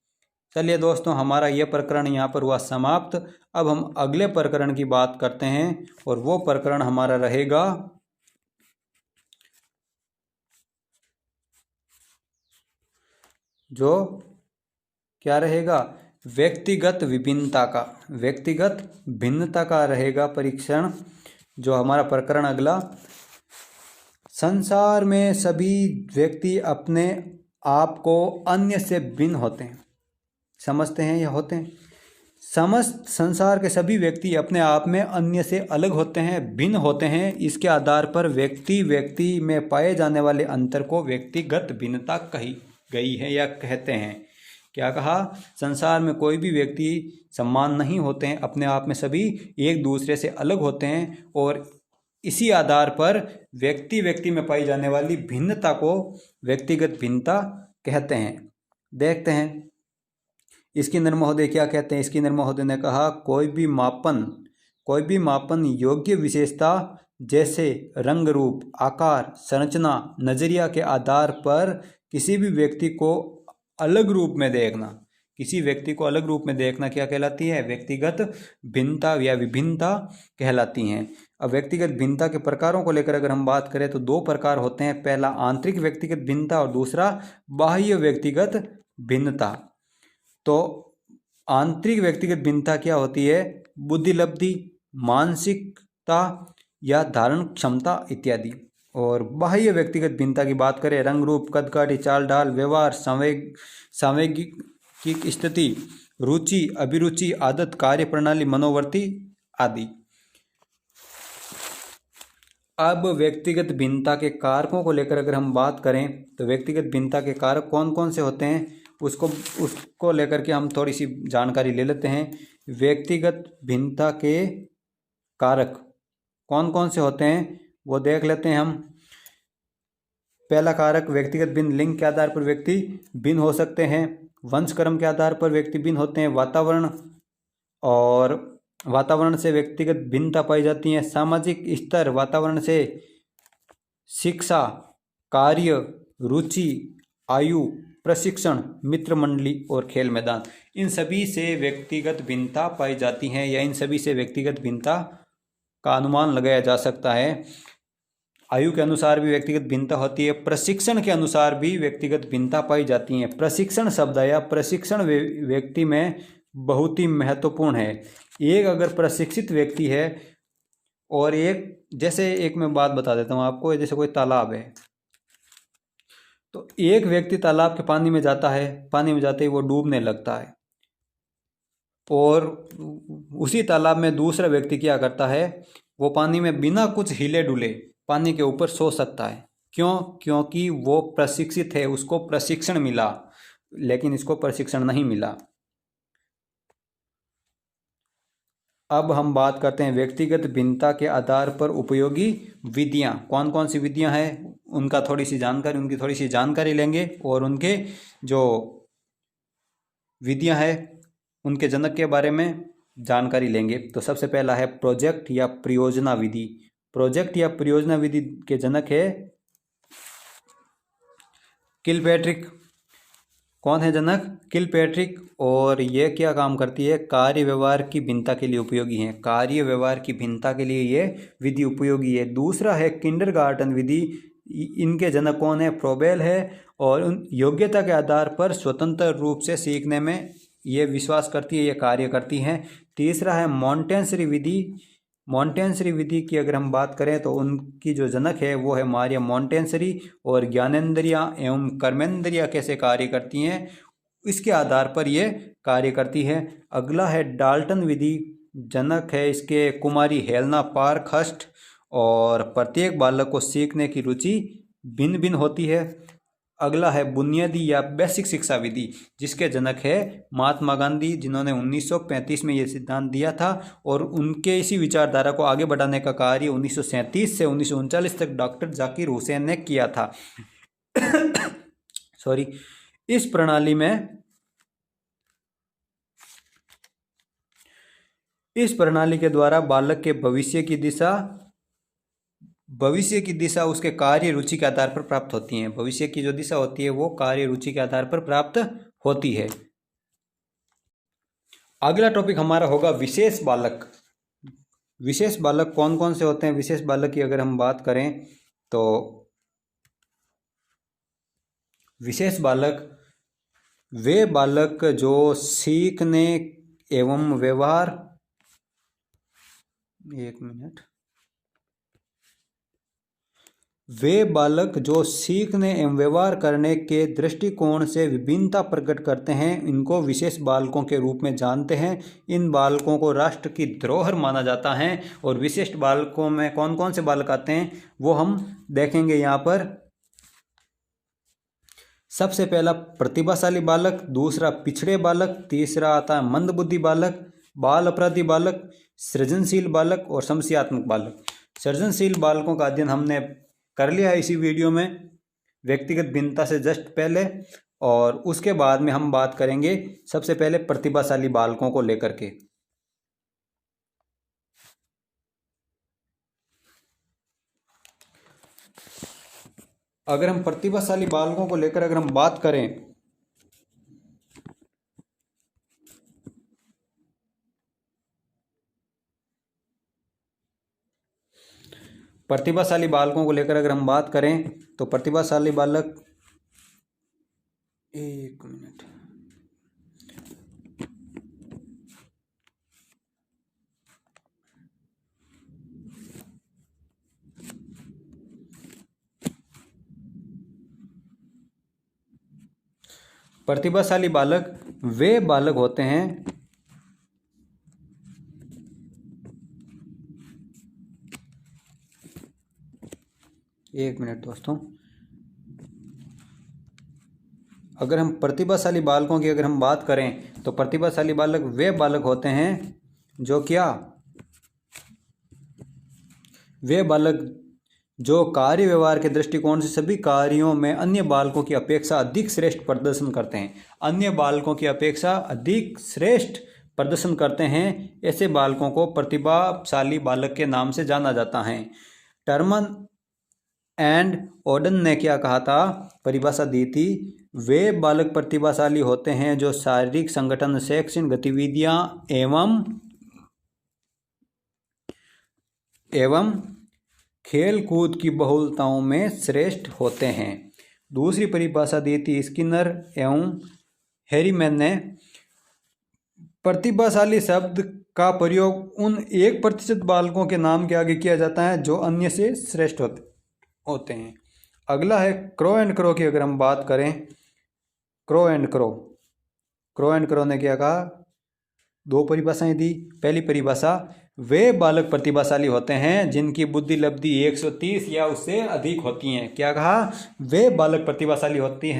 A: चलिए दोस्तों, हमारा यह प्रकरण यहाँ पर हुआ समाप्त। अब हम अगले प्रकरण की बात करते हैं और वो प्रकरण हमारा रहेगा जो क्या रहेगा? व्यक्तिगत विभिन्नता का, व्यक्तिगत भिन्नता का रहेगा परीक्षण जो हमारा प्रकरण अगला। संसार में सभी व्यक्ति अपने आप को अन्य से भिन्न होते हैं। समझते हैं या होते हैं? समस्त संसार के सभी व्यक्ति अपने आप में अन्य से अलग होते हैं, भिन्न होते हैं। इसके आधार पर व्यक्ति में पाए जाने वाले अंतर को व्यक्तिगत भिन्नता कही गई है या कहते हैं। क्या कहा? संसार में कोई भी व्यक्ति समान नहीं होते हैं, अपने आप में सभी एक दूसरे से अलग होते हैं और इसी आधार पर व्यक्ति में पाई जाने वाली भिन्नता को व्यक्तिगत भिन्नता कहते हैं। देखते हैं स्किनर महोदय क्या कहते हैं। स्किनर महोदय ने कहा कोई भी मापन योग्य विशेषता जैसे रंग, रूप, आकार, संरचना, नजरिया के आधार पर किसी भी व्यक्ति को अलग रूप में देखना, किसी व्यक्ति को अलग रूप में देखना क्या कहलाती है? व्यक्तिगत भिन्नता या विभिन्नता कहलाती हैं। अब व्यक्तिगत भिन्नता के प्रकारों को लेकर अगर हम बात करें तो दो प्रकार होते हैं। पहला आंतरिक व्यक्तिगत भिन्नता और दूसरा बाह्य व्यक्तिगत भिन्नता। तो आंतरिक व्यक्तिगत भिन्नता क्या होती है? बुद्धिलब्धि, मानसिकता या धारण क्षमता इत्यादि। और बाह्य व्यक्तिगत भिन्नता की बात करें, रंग, रूप, कद काठी, चाल ढाल, व्यवहार, सांवेगिक स्थिति, रुचि, अभिरुचि, आदत, कार्य प्रणाली, मनोवृत्ति आदि। अब व्यक्तिगत भिन्नता के कारकों को लेकर अगर हम बात करें तो व्यक्तिगत भिन्नता के कारक कौन कौन से होते हैं उसको लेकर के हम थोड़ी सी जानकारी ले लेते हैं। व्यक्तिगत भिन्नता के कारक कौन कौन से होते हैं वो देख लेते हैं हम। पहला कारक, व्यक्तिगत भिन्न लिंग के आधार पर व्यक्ति भिन्न हो सकते हैं। वंशक्रम के आधार पर व्यक्ति भिन्न होते हैं। वातावरण से व्यक्तिगत भिन्नता पाई जाती है। सामाजिक स्तर, वातावरण से शिक्षा, कार्य, रुचि, आयु, प्रशिक्षण, मित्र मंडली और खेल मैदान, इन सभी से व्यक्तिगत भिन्नता पाई जाती है या इन सभी से व्यक्तिगत भिन्नता का अनुमान लगाया जा सकता है। आयु के अनुसार भी व्यक्तिगत भिन्नता होती है। प्रशिक्षण के अनुसार भी व्यक्तिगत भिन्नता पाई जाती है। प्रशिक्षण शब्द या प्रशिक्षण व्यक्ति में बहुत ही महत्वपूर्ण है। एक अगर प्रशिक्षित व्यक्ति है और एक मैं बात बता देता हूँ आपको, जैसे कोई तालाब है तो एक व्यक्ति तालाब के पानी में जाता है, पानी में जाते ही वो डूबने लगता है और उसी तालाब में दूसरा व्यक्ति क्या करता है, वो पानी में बिना कुछ हिले डुले पानी के ऊपर सो सकता है। क्यों? क्योंकि वो प्रशिक्षित है, उसको प्रशिक्षण मिला, लेकिन इसको प्रशिक्षण नहीं मिला। अब हम बात करते हैं व्यक्तिगत भिन्नता के आधार पर उपयोगी विधियां। कौन कौन सी विधियां हैं उनकी थोड़ी सी जानकारी लेंगे और उनके जो विधियां हैं उनके जनक के बारे में जानकारी लेंगे। तो सबसे पहला है प्रोजेक्ट या परियोजना विधि। प्रोजेक्ट या परियोजना विधि के जनक है किलपैट्रिक। कौन है जनक? किलपैट्रिक। और ये क्या काम करती है? कार्य व्यवहार की भिन्नता के लिए उपयोगी है। कार्य व्यवहार की भिन्नता के लिए ये विधि उपयोगी है। दूसरा है किंडरगार्टन विधि। इनके जनक कौन है? फ्रोबेल है। और उन योग्यता के आधार पर स्वतंत्र रूप से सीखने में ये विश्वास करती है, ये कार्य करती हैं। तीसरा है मॉन्टेसरी विधि। मॉन्टेसरी विधि की अगर हम बात करें तो उनकी जो जनक है वो है मारिया मॉन्टेसरी। और ज्ञानेंद्रियां एवं कर्मेंद्रियां कैसे कार्य करती हैं इसके आधार पर ये कार्य करती है। अगला है डाल्टन विधि। जनक है इसके कुमारी हेलेना पार्कहर्स्ट। और प्रत्येक बालक को सीखने की रुचि भिन्न भिन्न होती है। अगला है बुनियादी या बेसिक शिक्षा विधि, जिसके जनक है महात्मा गांधी, जिन्होंने 1935 में ये सिद्धांत दिया था। और उनके इसी विचारधारा को आगे बढ़ाने का कार्य 1937 से 1939 तक डॉक्टर जाकिर हुसैन ने किया था। सॉरी। इस प्रणाली के द्वारा बालक के भविष्य की दिशा उसके कार्य रुचि के आधार पर प्राप्त होती है। भविष्य की जो दिशा होती है वो कार्य रुचि के आधार पर प्राप्त होती है। अगला टॉपिक हमारा होगा विशेष बालक। विशेष बालक कौन कौन से होते हैं? विशेष बालक की अगर हम बात करें तो विशेष बालक वे बालक जो सीखने एवं व्यवहार वे बालक जो सीखने एवं व्यवहार करने के दृष्टिकोण से विभिन्नता प्रकट करते हैं, इनको विशेष बालकों के रूप में जानते हैं। इन बालकों को राष्ट्र की धरोहर माना जाता है। और विशिष्ट बालकों में कौन कौन से बालक आते हैं वो हम देखेंगे यहाँ पर। सबसे पहला प्रतिभाशाली बालक, दूसरा पिछड़े बालक, तीसरा आता है मंदबुद्धि बालक, बाल अपराधी बालक, सृजनशील बालक और समस्यात्मक बालक। सृजनशील बालकों का अध्ययन हमने कर लिया है इसी वीडियो में व्यक्तिगत भिन्नता से जस्ट पहले। और उसके बाद में हम बात करेंगे सबसे पहले प्रतिभाशाली बालकों को लेकर के। अगर हम प्रतिभाशाली बालकों को लेकर अगर हम बात करें प्रतिभाशाली बालकों को लेकर अगर हम बात करें तो प्रतिभाशाली बालक, एक मिनट, प्रतिभाशाली बालक वे बालक होते हैं एक मिनट दोस्तों। अगर हम प्रतिभाशाली बालकों की अगर हम बात करें तो प्रतिभाशाली बालक वे बालक होते हैं जो वे बालक जो कार्य व्यवहार के दृष्टिकोण से सभी कार्यों में अन्य बालकों की अपेक्षा अधिक श्रेष्ठ प्रदर्शन करते हैं। अन्य बालकों की अपेक्षा अधिक श्रेष्ठ प्रदर्शन करते हैं। ऐसे बालकों को प्रतिभाशाली बालक के नाम से जाना जाता है। टर्मन एंड ओडन ने क्या कहा था? परिभाषा दी थी, वे बालक प्रतिभाशाली होते हैं जो शारीरिक संगठन, शैक्षणिक गतिविधियां एवं खेल कूद की बहुलताओं में श्रेष्ठ होते हैं। दूसरी परिभाषा दी थी स्किनर एवं हैरीमैन ने। प्रतिभाशाली शब्द का प्रयोग उन 1% बालकों के नाम के आगे किया जाता है जो अन्य से श्रेष्ठ होते हैं। अगला है क्रो एंड क्रो की अगर हम बात करें, क्रो एंड क्रो ने क्या कहा? 2 परिभाषाएं दी। पहली परिभाषा, वे बालक प्रतिभाशाली होते हैं जिनकी बुद्धि लब्धि 130 या उससे अधिक होती हैं। क्या कहा? वे बालक प्रतिभाशाली होते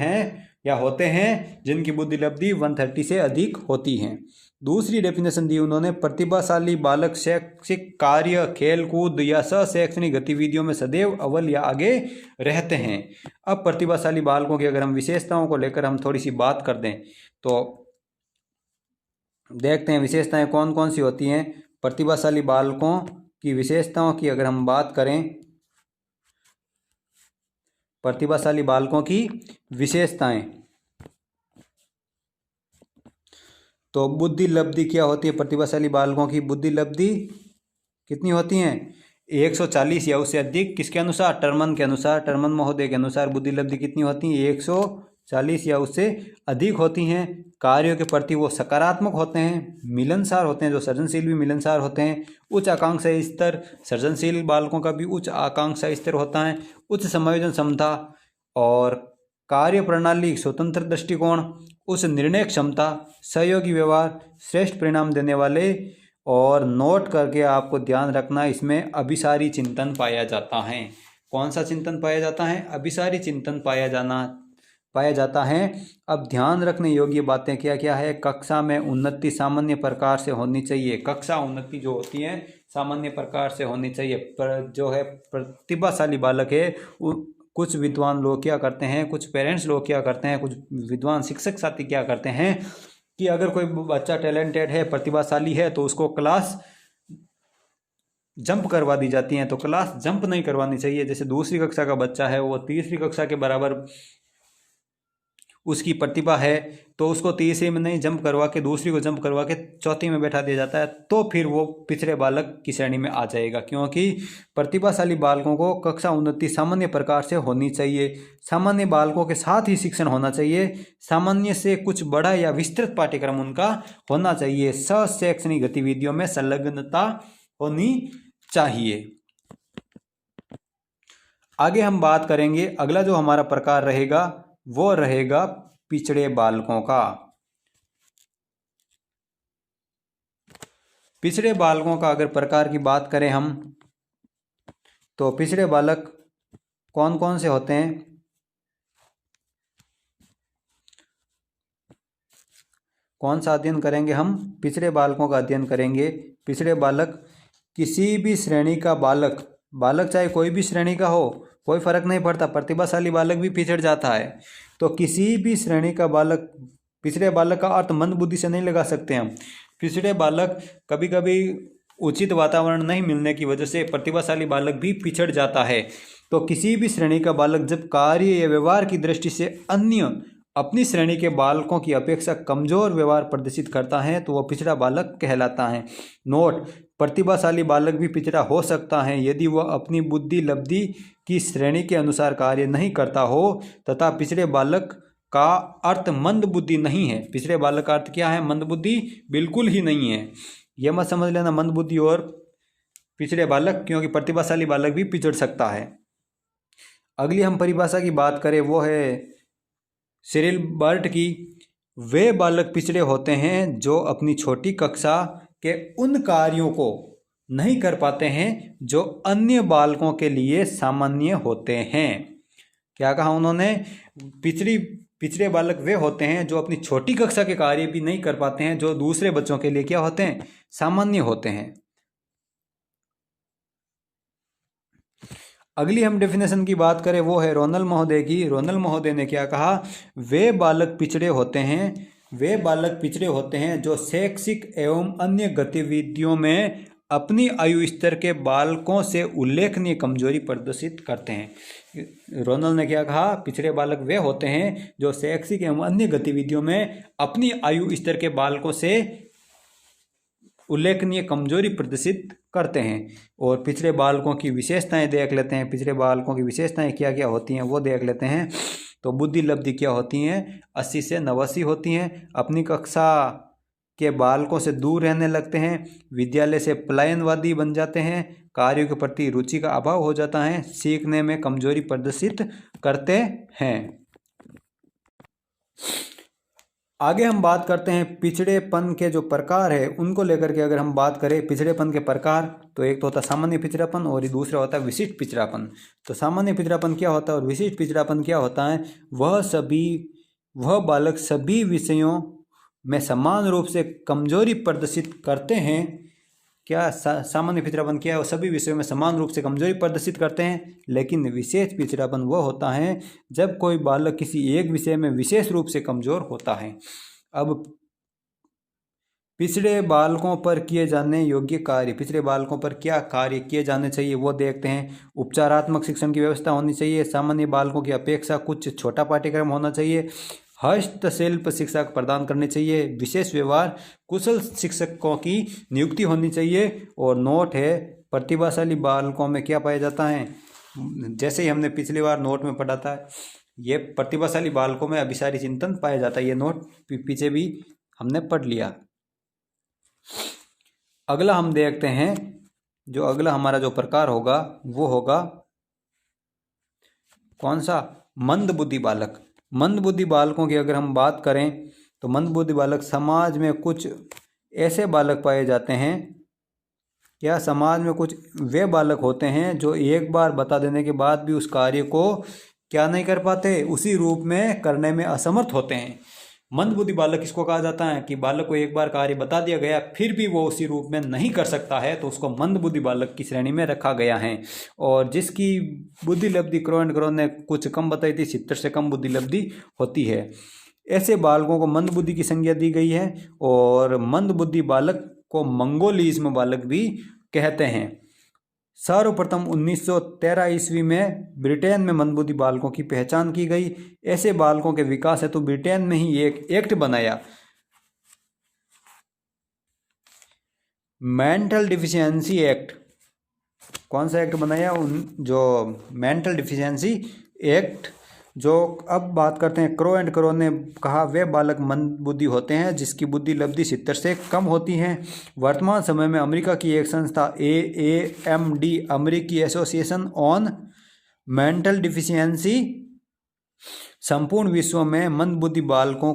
A: हैं जिनकी बुद्धि लब्धि 130 से अधिक होती हैं। दूसरी डेफिनेशन दी उन्होंने, प्रतिभाशाली बालक शैक्षिक कार्य, खेल कूद या शैक्षणिक गतिविधियों में सदैव अव्वल या आगे रहते हैं। अब प्रतिभाशाली बालकों की अगर हम विशेषताओं को लेकर हम थोड़ी सी बात कर दें तो देखते हैं विशेषताएं कौन कौन सी होती हैं। प्रतिभाशाली बालकों की विशेषताओं की अगर हम बात करें, प्रतिभाशाली बालकों की विशेषताएं, तो बुद्धि लब्धि क्या होती है? प्रतिभाशाली बालकों की बुद्धि लब्धि कितनी होती हैं? 140 या उससे अधिक। किसके अनुसार? टर्मन के अनुसार, टर्मन महोदय के अनुसार बुद्धि लब्धि कितनी होती है? 140 या उससे अधिक होती हैं। कार्यों के प्रति वो सकारात्मक होते हैं, मिलनसार होते हैं, जो सृजनशील भी मिलनसार होते हैं। उच्च आकांक्षा स्तर, सृजनशील बालकों का भी उच्च आकांक्षा स्तर होता है। उच्च समायोजन क्षमता और कार्य प्रणाली स्वतंत्र दृष्टिकोण, उच्च निर्णय क्षमता, सहयोगी व्यवहार, श्रेष्ठ परिणाम देने वाले। और नोट करके आपको ध्यान रखना, इसमें अभिसारी चिंतन पाया जाता है। कौन सा चिंतन पाया जाता है? अभिसारी चिंतन पाया जाता है। अब ध्यान रखने योग्य बातें क्या क्या है? कक्षा में उन्नति सामान्य प्रकार से होनी चाहिए। कक्षा उन्नति जो होती है सामान्य प्रकार से होनी चाहिए। पर जो है प्रतिभाशाली बालक है, कुछ विद्वान लोग क्या करते हैं, कुछ पेरेंट्स लोग क्या करते हैं, कुछ विद्वान शिक्षक साथी क्या करते हैं कि अगर कोई बच्चा टैलेंटेड है, प्रतिभाशाली है, तो उसको क्लास जंप करवा दी जाती है। तो क्लास जंप नहीं करवानी चाहिए। जैसे दूसरी कक्षा का बच्चा है, वो तीसरी कक्षा के बराबर उसकी प्रतिभा है, तो उसको तीसरी में नहीं जंप करवा के दूसरी को जंप करवा के चौथी में बैठा दिया जाता है, तो फिर वो पिछड़े बालक की श्रेणी में आ जाएगा। क्योंकि प्रतिभाशाली बालकों को कक्षा उन्नति सामान्य प्रकार से होनी चाहिए। सामान्य बालकों के साथ ही शिक्षण होना चाहिए। सामान्य से कुछ बड़ा या विस्तृत पाठ्यक्रम उनका होना चाहिए। शैक्षणिक गतिविधियों में संलग्नता होनी चाहिए। आगे हम बात करेंगे, अगला जो हमारा प्रकार रहेगा वो रहेगा पिछड़े बालकों का। पिछड़े बालकों का अगर प्रकार की बात करें हम, तो पिछड़े बालक कौन कौन से होते हैं? कौन सा अध्ययन करेंगे हम? पिछड़े बालकों का अध्ययन करेंगे। पिछड़े बालक किसी भी श्रेणी का बालक चाहे कोई भी श्रेणी का हो, कोई फर्क नहीं पड़ता। प्रतिभाशाली बालक भी पिछड़ जाता है। तो किसी भी श्रेणी का बालक, पिछड़े बालक का अर्थ मंद बुद्धि से नहीं लगा सकते हम। पिछड़े बालक कभी कभी उचित वातावरण नहीं मिलने की वजह से प्रतिभाशाली बालक भी पिछड़ जाता है। तो किसी भी श्रेणी का बालक जब कार्य या व्यवहार की दृष्टि से अन्य अपनी श्रेणी के बालकों की अपेक्षा कमजोर व्यवहार प्रदर्शित करता है, तो वह पिछड़ा बालक कहलाता है। नोट, प्रतिभाशाली बालक भी पिछड़ा हो सकता है यदि वह अपनी बुद्धि लब्धि की श्रेणी के अनुसार कार्य नहीं करता हो, तथा पिछड़े बालक का अर्थ मंद बुद्धि नहीं है। पिछड़े बालक का अर्थ क्या है? मंद बुद्धि बिल्कुल ही नहीं है। यह मत समझ लेना मंद बुद्धि और पिछड़े बालक, क्योंकि प्रतिभाशाली बालक भी पिछड़ सकता है। अगली हम परिभाषा की बात करें, वो है सिरिल बर्ट की। वे बालक पिछड़े होते हैं जो अपनी छोटी कक्षा के उन कार्यों को नहीं कर पाते हैं जो अन्य बालकों के लिए सामान्य होते हैं। क्या कहा उन्होंने? पिछड़े बालक वे होते हैं जो अपनी छोटी कक्षा के कार्य भी नहीं कर पाते हैं, जो दूसरे बच्चों के लिए क्या होते हैं? सामान्य होते हैं। अगली हम डेफिनेशन की बात करें, वो है रोनल महोदय की। रोनल महोदय ने क्या कहा? वे बालक पिछड़े होते हैं जो शैक्षिक एवं अन्य गतिविधियों में अपनी आयु स्तर के बालकों से उल्लेखनीय कमजोरी प्रदर्शित करते हैं। रोनल ने क्या कहा? पिछड़े बालक वे होते हैं जो शैक्षिक एवं अन्य गतिविधियों में अपनी आयु स्तर के बालकों से उल्लेखनीय कमजोरी प्रदर्शित करते हैं। और पिछड़े बालकों की विशेषताएं देख लेते हैं। पिछड़े बालकों की विशेषताएं क्या क्या होती हैं वो देख लेते हैं। तो बुद्धि लब्धि क्या होती हैं? 80 से 89 होती हैं। अपनी कक्षा के बालकों से दूर रहने लगते हैं। विद्यालय से पलायनवादी बन जाते हैं। कार्यों के प्रति रुचि का अभाव हो जाता है। सीखने में कमजोरी प्रदर्शित करते हैं। आगे हम बात करते हैं पिछड़ेपन के जो प्रकार है उनको लेकर के। अगर हम बात करें पिछड़ेपन के प्रकार, तो एक तो होता है सामान्य पिछड़ापन और दूसरा होता है विशिष्ट पिछड़ापन। तो सामान्य पिछड़ापन क्या होता है और विशिष्ट पिछड़ापन क्या होता है? वह बालक सभी विषयों में समान रूप से कमजोरी प्रदर्शित करते हैं। क्या सामान्य पिछड़ापन क्या है? वो सभी विषयों में समान रूप से कमजोरी प्रदर्शित करते हैं। लेकिन विशेष पिछड़ापन वह होता है जब कोई बालक किसी एक विषय में विशेष रूप से कमजोर होता है। अब पिछड़े बालकों पर किए जाने योग्य कार्य, पिछड़े बालकों पर क्या कार्य किए जाने चाहिए वो देखते हैं। उपचारात्मक शिक्षण की व्यवस्था होनी चाहिए, सामान्य बालकों की अपेक्षा कुछ छोटा पाठ्यक्रम होना चाहिए, हस्तशिल्प शिक्षा प्रदान करनी चाहिए, विशेष व्यवहार कुशल शिक्षकों की नियुक्ति होनी चाहिए। और नोट है, प्रतिभाशाली बालकों में क्या पाया जाता है, जैसे ही हमने पिछली बार नोट में पढ़ा था, ये प्रतिभाशाली बालकों में अभिसारी चिंतन पाया जाता है। ये नोट पीछे भी हमने पढ़ लिया। अगला हम देखते हैं, जो अगला हमारा जो प्रकार होगा वो होगा कौन सा, मंद बुद्धि बालक। मंद बुद्धि बालकों की अगर हम बात करें तो मंद बुद्धि बालक समाज में कुछ ऐसे बालक पाए जाते हैं, क्या समाज में कुछ वे बालक होते हैं जो एक बार बता देने के बाद भी उस कार्य को क्या नहीं कर पाते, उसी रूप में करने में असमर्थ होते हैं। मंद बुद्धि बालक किसको कहा जाता है कि बालक को एक बार कार्य बता दिया गया फिर भी वो उसी रूप में नहीं कर सकता है, तो उसको मंद बुद्धि बालक की श्रेणी में रखा गया है। और जिसकी बुद्धि लब्धि क्रो एंड क्रो ने कुछ कम बताई थी, 70 से कम बुद्धि लब्धि होती है, ऐसे बालकों को मंद बुद्धि की संज्ञा दी गई है। और मंद बुद्धि बालक को मंगोलिज्म बालक भी कहते हैं। सर्वप्रथम 1913 ईस्वी में ब्रिटेन में मंदबुद्धि बालकों की पहचान की गई। ऐसे बालकों के विकास हेतु ब्रिटेन में ही एक एक्ट बनाया, मेंटल डिफिशियंसी एक्ट। कौन सा एक्ट बनाया, जो मेंटल डिफिशियंसी एक्ट। जो अब बात करते हैं, क्रो एंड क्रो ने कहा वे बालक मंद बुद्धि होते हैं जिसकी बुद्धि लब्धि 70 से कम होती हैं। वर्तमान समय में अमेरिका की एक संस्था AAMD, अमेरिकी एसोसिएशन ऑन मेंटल डिफिशियंसी, संपूर्ण विश्व में मंद बुद्धि बालकों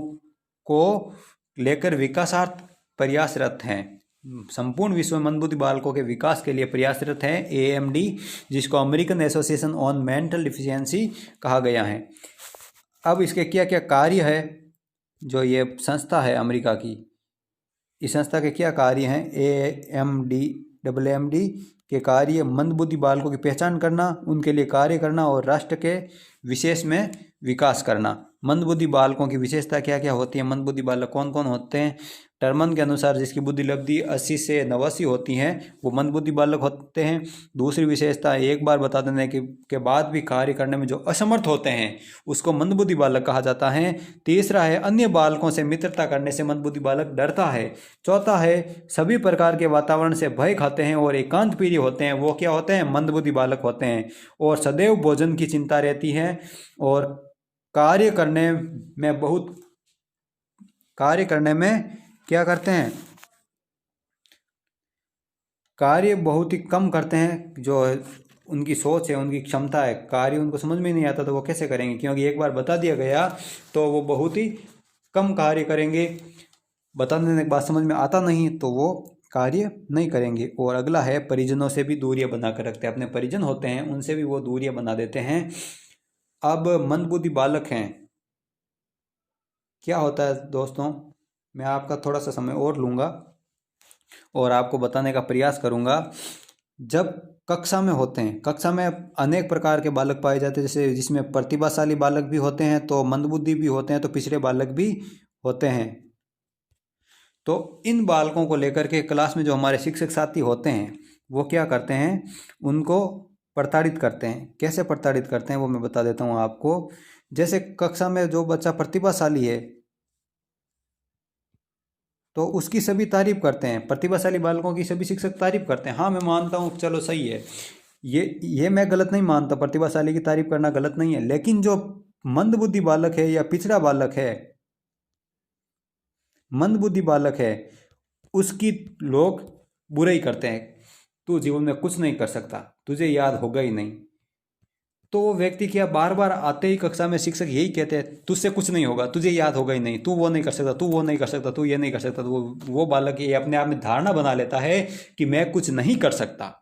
A: को लेकर विकासार्थ प्रयासरत हैं। संपूर्ण विश्व में मंदबुद्धि बालकों के विकास के लिए प्रयासरत है AAMD, जिसको American association on mental deficiency कहा गया है। अब इसके क्या क्या कार्य है, जो ये संस्था है अमेरिका की, इस संस्था के क्या कार्य हैं, AAMD के कार्य मंदबुद्धि बालकों की पहचान करना, उनके लिए कार्य करना और राष्ट्र के विशेष में विकास करना। मंदबुद्धि बालकों की विशेषता क्या क्या होती है, मंदबुद्धि बालक कौन कौन होते हैं। टर्मन के अनुसार जिसकी बुद्धि लब्धि 80 से 89 होती हैं वो मंदबुद्धि बालक होते हैं। दूसरी विशेषता, एक बार बता देने के बाद भी कार्य करने में जो असमर्थ होते हैं उसको मंदबुद्धि बालक कहा जाता है। तीसरा है, अन्य बालकों से मित्रता करने से मंदबुद्धि बालक डरता है। चौथा है, सभी प्रकार के वातावरण से भय खाते हैं और एकांत प्रिय होते हैं, वो क्या होते हैं, मंदबुद्धि बालक होते हैं। और सदैव भोजन की चिंता रहती है और कार्य करने में क्या करते हैं, कार्य बहुत ही कम करते हैं। जो उनकी सोच है, उनकी क्षमता है, कार्य उनको समझ में नहीं आता तो वो कैसे करेंगे, क्योंकि एक बार बता दिया गया तो वो बहुत ही कम कार्य करेंगे। बता देने के बाद समझ में आता नहीं तो वो कार्य नहीं करेंगे। और अगला है, परिजनों से भी दूरियां बना कर रखते हैं, अपने परिजन होते हैं उनसे भी वो दूरियां बना देते हैं। अब मंदबुद्धि बालक हैं, क्या होता है दोस्तों, मैं आपका थोड़ा सा समय और लूँगा और आपको बताने का प्रयास करूँगा। जब कक्षा में होते हैं, कक्षा में अनेक प्रकार के बालक पाए जाते हैं, जैसे जिसमें प्रतिभाशाली बालक भी होते हैं तो मंदबुद्धि भी होते हैं तो पिछड़े बालक भी होते हैं। तो इन बालकों को लेकर के क्लास में जो हमारे शिक्षक साथी होते हैं वो क्या करते हैं, उनको प्रताड़ित करते हैं। कैसे प्रताड़ित करते हैं वो मैं बता देता हूँ आपको। जैसे कक्षा में जो बच्चा प्रतिभाशाली है तो उसकी सभी तारीफ करते हैं, प्रतिभाशाली बालकों की सभी शिक्षक तारीफ करते हैं। हाँ मैं मानता हूँ, चलो सही है, ये मैं गलत नहीं मानता, प्रतिभाशाली की तारीफ करना गलत नहीं है। लेकिन जो मंदबुद्धि बालक है या पिछड़ा बालक है, मंदबुद्धि बालक है, उसकी लोग बुराई करते हैं, तू जीवन में कुछ नहीं कर सकता, तुझे याद होगा ही नहीं। तो वो व्यक्ति क्या, बार बार आते ही कक्षा में शिक्षक यही कहते हैं, तुझसे कुछ नहीं होगा, तुझे याद होगा ही नहीं, तू वो नहीं कर सकता, तू वो नहीं कर सकता, तू ये नहीं कर सकता। तो वो बालक ये अपने आप में धारणा बना लेता है कि मैं कुछ नहीं कर सकता,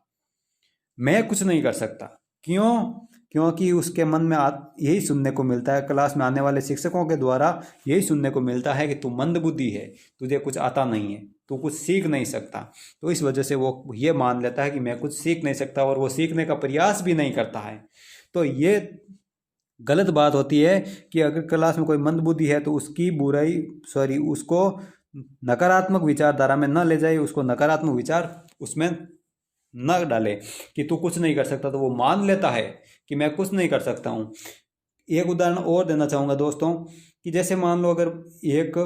A: मैं कुछ नहीं कर सकता। क्यों? क्योंकि उसके मन में यही सुनने को मिलता है, क्लास में आने वाले शिक्षकों के द्वारा यही सुनने को मिलता है कि तू मंदबुद्धि है, तुझे कुछ आता नहीं है, तू कुछ सीख नहीं सकता। तो इस वजह से वो ये मान लेता है कि मैं कुछ सीख नहीं सकता और वो सीखने का प्रयास भी नहीं करता है। तो ये गलत बात होती है कि अगर क्लास में कोई मंदबुद्धि है तो उसकी उसको नकारात्मक विचारधारा में न ले जाए, उसको नकारात्मक विचार उसमें न डाले कि तू कुछ नहीं कर सकता। तो वो मान लेता है कि मैं कुछ नहीं कर सकता हूँ। एक उदाहरण और देना चाहूँगा दोस्तों कि जैसे मान लो अगर एक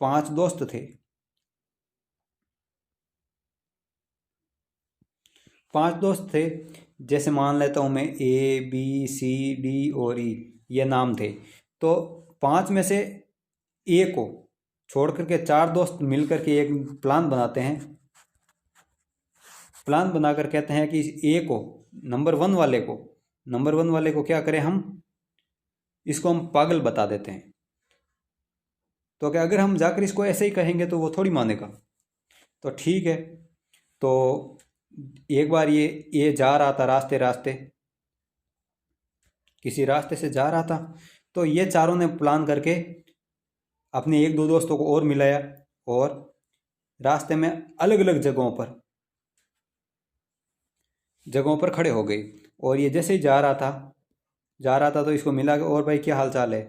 A: 5 दोस्त थे, 5 दोस्त थे, जैसे मान लेता हूँ मैं ABCD और E, ये नाम थे। तो 5 में से ए को छोड़ करके 4 दोस्त मिल करके एक प्लान बनाते हैं। प्लान बनाकर कहते हैं कि ए को नंबर 1 वाले को क्या करें, हम इसको हम पागल बता देते हैं। तो क्या अगर हम जाकर इसको ऐसे ही कहेंगे तो वो थोड़ी मानेगा। तो ठीक है, तो एक बार ये जा रहा था रास्ते किसी रास्ते से जा रहा था। तो ये चारों ने प्लान करके अपने 1-2 दोस्तों को और मिलाया और रास्ते में अलग अलग जगहों पर खड़े हो गए। और ये जैसे ही जा रहा था तो इसको मिला कि और भाई क्या हाल चाल है।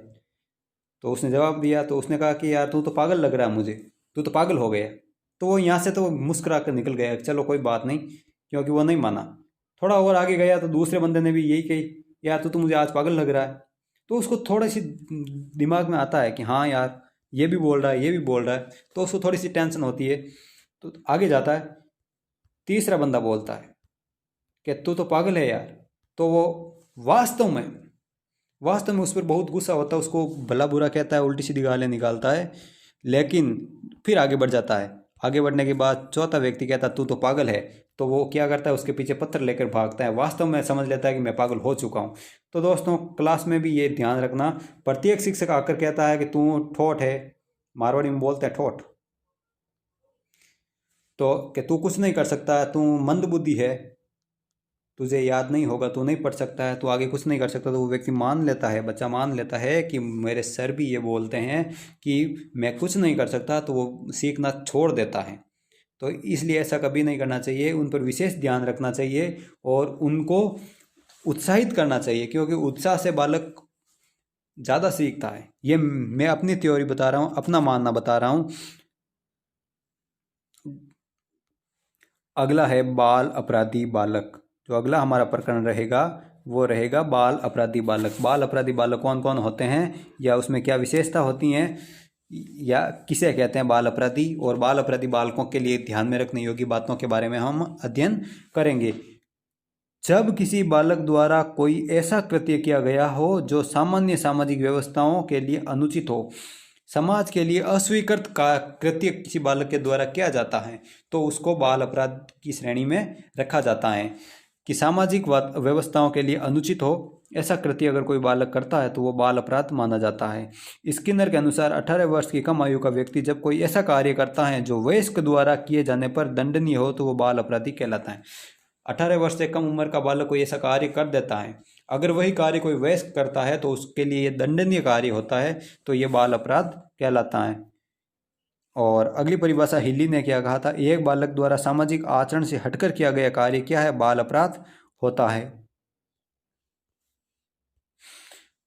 A: तो उसने जवाब दिया। तो उसने कहा कि यार तू तो पागल लग रहा है मुझे, तू तो पागल हो गया। तो वो यहाँ से तो मुस्कुरा कर निकल गया, चलो कोई बात नहीं, क्योंकि वो नहीं माना। थोड़ा और आगे गया तो दूसरे बंदे ने भी यही कही, यार तू तो मुझे आज पागल लग रहा है। तो उसको थोड़ी सी दिमाग में आता है कि हाँ यार ये भी बोल रहा है, ये भी बोल रहा है, तो उसको थोड़ी सी टेंशन होती है। तो आगे जाता है, तीसरा बंदा बोलता है कि तू तो पागल है यार। तो वो वास्तव में उस पर बहुत गुस्सा होता है, उसको भला बुरा कहता है, उल्टी सीधी गालियाँ निकालता है, लेकिन फिर आगे बढ़ जाता है। आगे बढ़ने के बाद चौथा व्यक्ति कहता है तू तो पागल है। तो वो क्या करता है, उसके पीछे पत्थर लेकर भागता है। वास्तव में समझ लेता है कि मैं पागल हो चुका हूँ। तो दोस्तों क्लास में भी ये ध्यान रखना, प्रत्येक शिक्षक आकर कहता है कि तू ठोठ है, मारवाड़ी में बोलते हैं ठोठ, तो कि तू कुछ नहीं कर सकता, तू मंदबुद्धि है, तुझे याद नहीं होगा, तू नहीं पढ़ सकता है, तू आगे कुछ नहीं कर सकता। तो वो व्यक्ति मान लेता है, बच्चा मान लेता है कि मेरे सर भी ये बोलते हैं कि मैं कुछ नहीं कर सकता, तो वो सीखना छोड़ देता है। तो इसलिए ऐसा कभी नहीं करना चाहिए, उन पर विशेष ध्यान रखना चाहिए और उनको उत्साहित करना चाहिए, क्योंकि उत्साह से बालक ज़्यादा सीखता है। ये मैं अपनी थ्योरी बता रहा हूँ, अपना मानना बता रहा हूँ। अगला है बाल अपराधी बालक। जो अगला हमारा प्रकरण रहेगा वो रहेगा बाल अपराधी बालक। बाल अपराधी बालक कौन कौन होते हैं या उसमें क्या विशेषता होती हैं या किसे कहते हैं बाल अपराधी, और बाल अपराधी बालकों के लिए ध्यान में रखने योग्य बातों के बारे में हम अध्ययन करेंगे। जब किसी बालक द्वारा कोई ऐसा कृत्य किया गया हो जो सामान्य सामाजिक व्यवस्थाओं के लिए अनुचित हो, समाज के लिए अस्वीकृत का कृत्य किसी बालक के द्वारा किया जाता है, तो उसको बाल अपराध की श्रेणी में रखा जाता है। कि सामाजिक व्यवस्थाओं के लिए अनुचित हो ऐसा कृत्य अगर कोई बालक करता है तो वो बाल अपराध माना जाता है। स्किनर के अनुसार 18 वर्ष की कम आयु का व्यक्ति जब कोई ऐसा कार्य करता है जो वयस्क द्वारा किए जाने पर दंडनीय हो तो वो बाल अपराधी कहलाता है। 18 वर्ष से कम उम्र का बालक कोई ऐसा कार्य कर देता है, अगर वही कार्य कोई वयस्क करता है तो उसके लिए ये दंडनीय कार्य होता है, तो ये बाल अपराध कहलाता है। और अगली परिभाषा हिल्ली ने क्या कहा था, एक बालक द्वारा सामाजिक आचरण से हटकर किया गया कार्य क्या है, बाल अपराध होता है।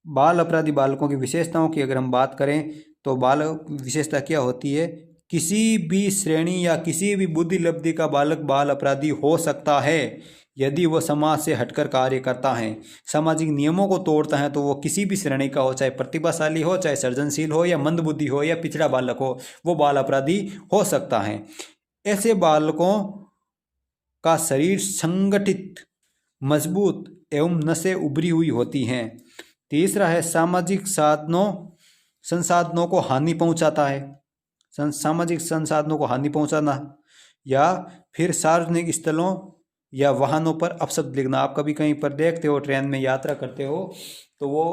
A: बाल अपराधी बालकों की विशेषताओं की अगर हम बात करें तो बाल विशेषता क्या होती है, किसी भी श्रेणी या किसी भी बुद्धि लब्धि का बालक बाल अपराधी हो सकता है यदि वह समाज से हटकर कार्य करता है, सामाजिक नियमों को तोड़ता है, तो वो किसी भी श्रेणी का हो, चाहे प्रतिभाशाली हो, चाहे सृजनशील हो, या मंदबुद्धि हो, या पिछड़ा बालक हो, वो बाल अपराधी हो सकता है। ऐसे बालकों का शरीर संगठित, मजबूत एवं नसें उभरी हुई होती हैं। तीसरा है सामाजिक संसाधनों को हानि पहुंचाता है, सामाजिक संसाधनों को हानि पहुंचाना, या फिर सार्वजनिक स्थलों या वाहनों पर अपशब्द लिखना। आप कभी कहीं पर देखते हो, ट्रेन में यात्रा करते हो तो वो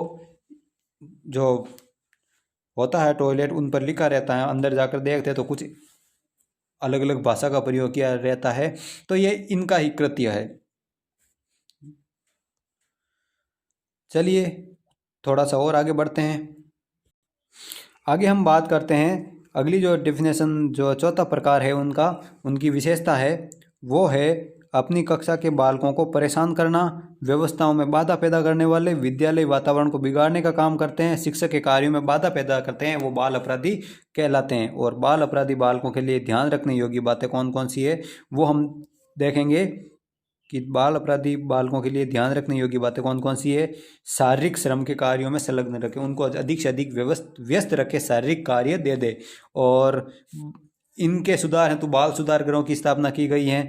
A: जो होता है टॉयलेट उन पर लिखा रहता है, अंदर जाकर देखते हैं तो कुछ अलग अलग भाषा का प्रयोग किया रहता है, तो ये इनका ही कृत्य है। चलिए थोड़ा सा और आगे बढ़ते हैं। आगे हम बात करते हैं अगली जो डेफिनेशन, जो चौथा प्रकार है उनकी विशेषता है वो है अपनी कक्षा के बालकों को परेशान करना, व्यवस्थाओं में बाधा पैदा करने वाले, विद्यालय वातावरण को बिगाड़ने का काम करते हैं, शिक्षक के कार्यों में बाधा पैदा करते हैं, वो बाल अपराधी कहलाते हैं। और बाल अपराधी बालकों के लिए ध्यान रखने योग्य बातें कौन कौन सी है वो हम देखेंगे कि बाल अपराधी बालकों के लिए ध्यान रखने योग्य बातें कौन कौन सी है। शारीरिक श्रम के कार्यों में संलग्न रखें, उनको अधिक से अधिक व्यस्त रखें, शारीरिक कार्य दे दे। और इनके सुधार हेतु बाल सुधार गृहों की स्थापना की गई है।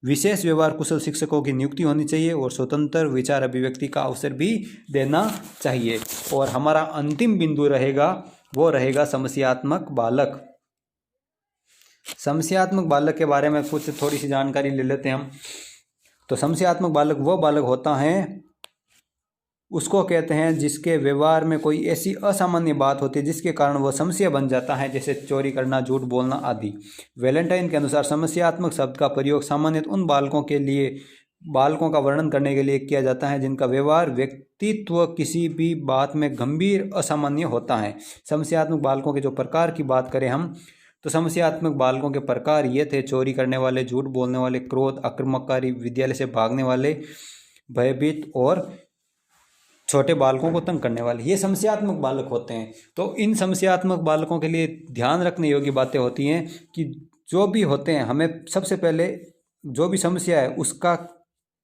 A: विशेष व्यवहार कुशल शिक्षकों की नियुक्ति होनी चाहिए और स्वतंत्र विचार अभिव्यक्ति का अवसर भी देना चाहिए। और हमारा अंतिम बिंदु रहेगा वो रहेगा समस्यात्मक बालक। समस्यात्मक बालक के बारे में कुछ थोड़ी सी जानकारी ले लेते हैं हम। तो समस्यात्मक बालक वो बालक होता है, उसको कहते हैं जिसके व्यवहार में कोई ऐसी असामान्य बात होती है जिसके कारण वह समस्या बन जाता है, जैसे चोरी करना, झूठ बोलना आदि। वैलेंटाइन के अनुसार समस्यात्मक शब्द का प्रयोग सामान्यतः उन बालकों का वर्णन करने के लिए किया जाता है जिनका व्यवहार, व्यक्तित्व किसी भी बात में गंभीर असामान्य होता है। समस्यात्मक बालकों के जो प्रकार की बात करें हम, तो समस्यात्मक बालकों के प्रकार ये थे: चोरी करने वाले, झूठ बोलने वाले, क्रोध, आक्रामककारी, विद्यालय से भागने वाले, भयभीत और छोटे बालकों को तंग करने वाले, ये समस्यात्मक बालक होते हैं। तो इन समस्यात्मक बालकों के लिए ध्यान रखने योग्य बातें होती हैं कि जो भी होते हैं हमें सबसे पहले जो भी समस्या है उसका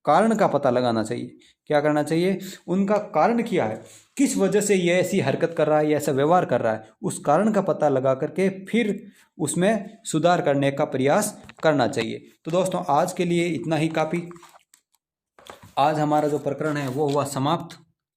A: कारण का पता लगाना चाहिए। क्या करना चाहिए? उनका कारण क्या है, किस वजह से ये ऐसी हरकत कर रहा है या ऐसा व्यवहार कर रहा है, उस कारण का पता लगा करके फिर उसमें सुधार करने का प्रयास करना चाहिए। तो दोस्तों आज के लिए इतना ही काफ़ी। आज हमारा जो प्रकरण है वो हुआ समाप्त।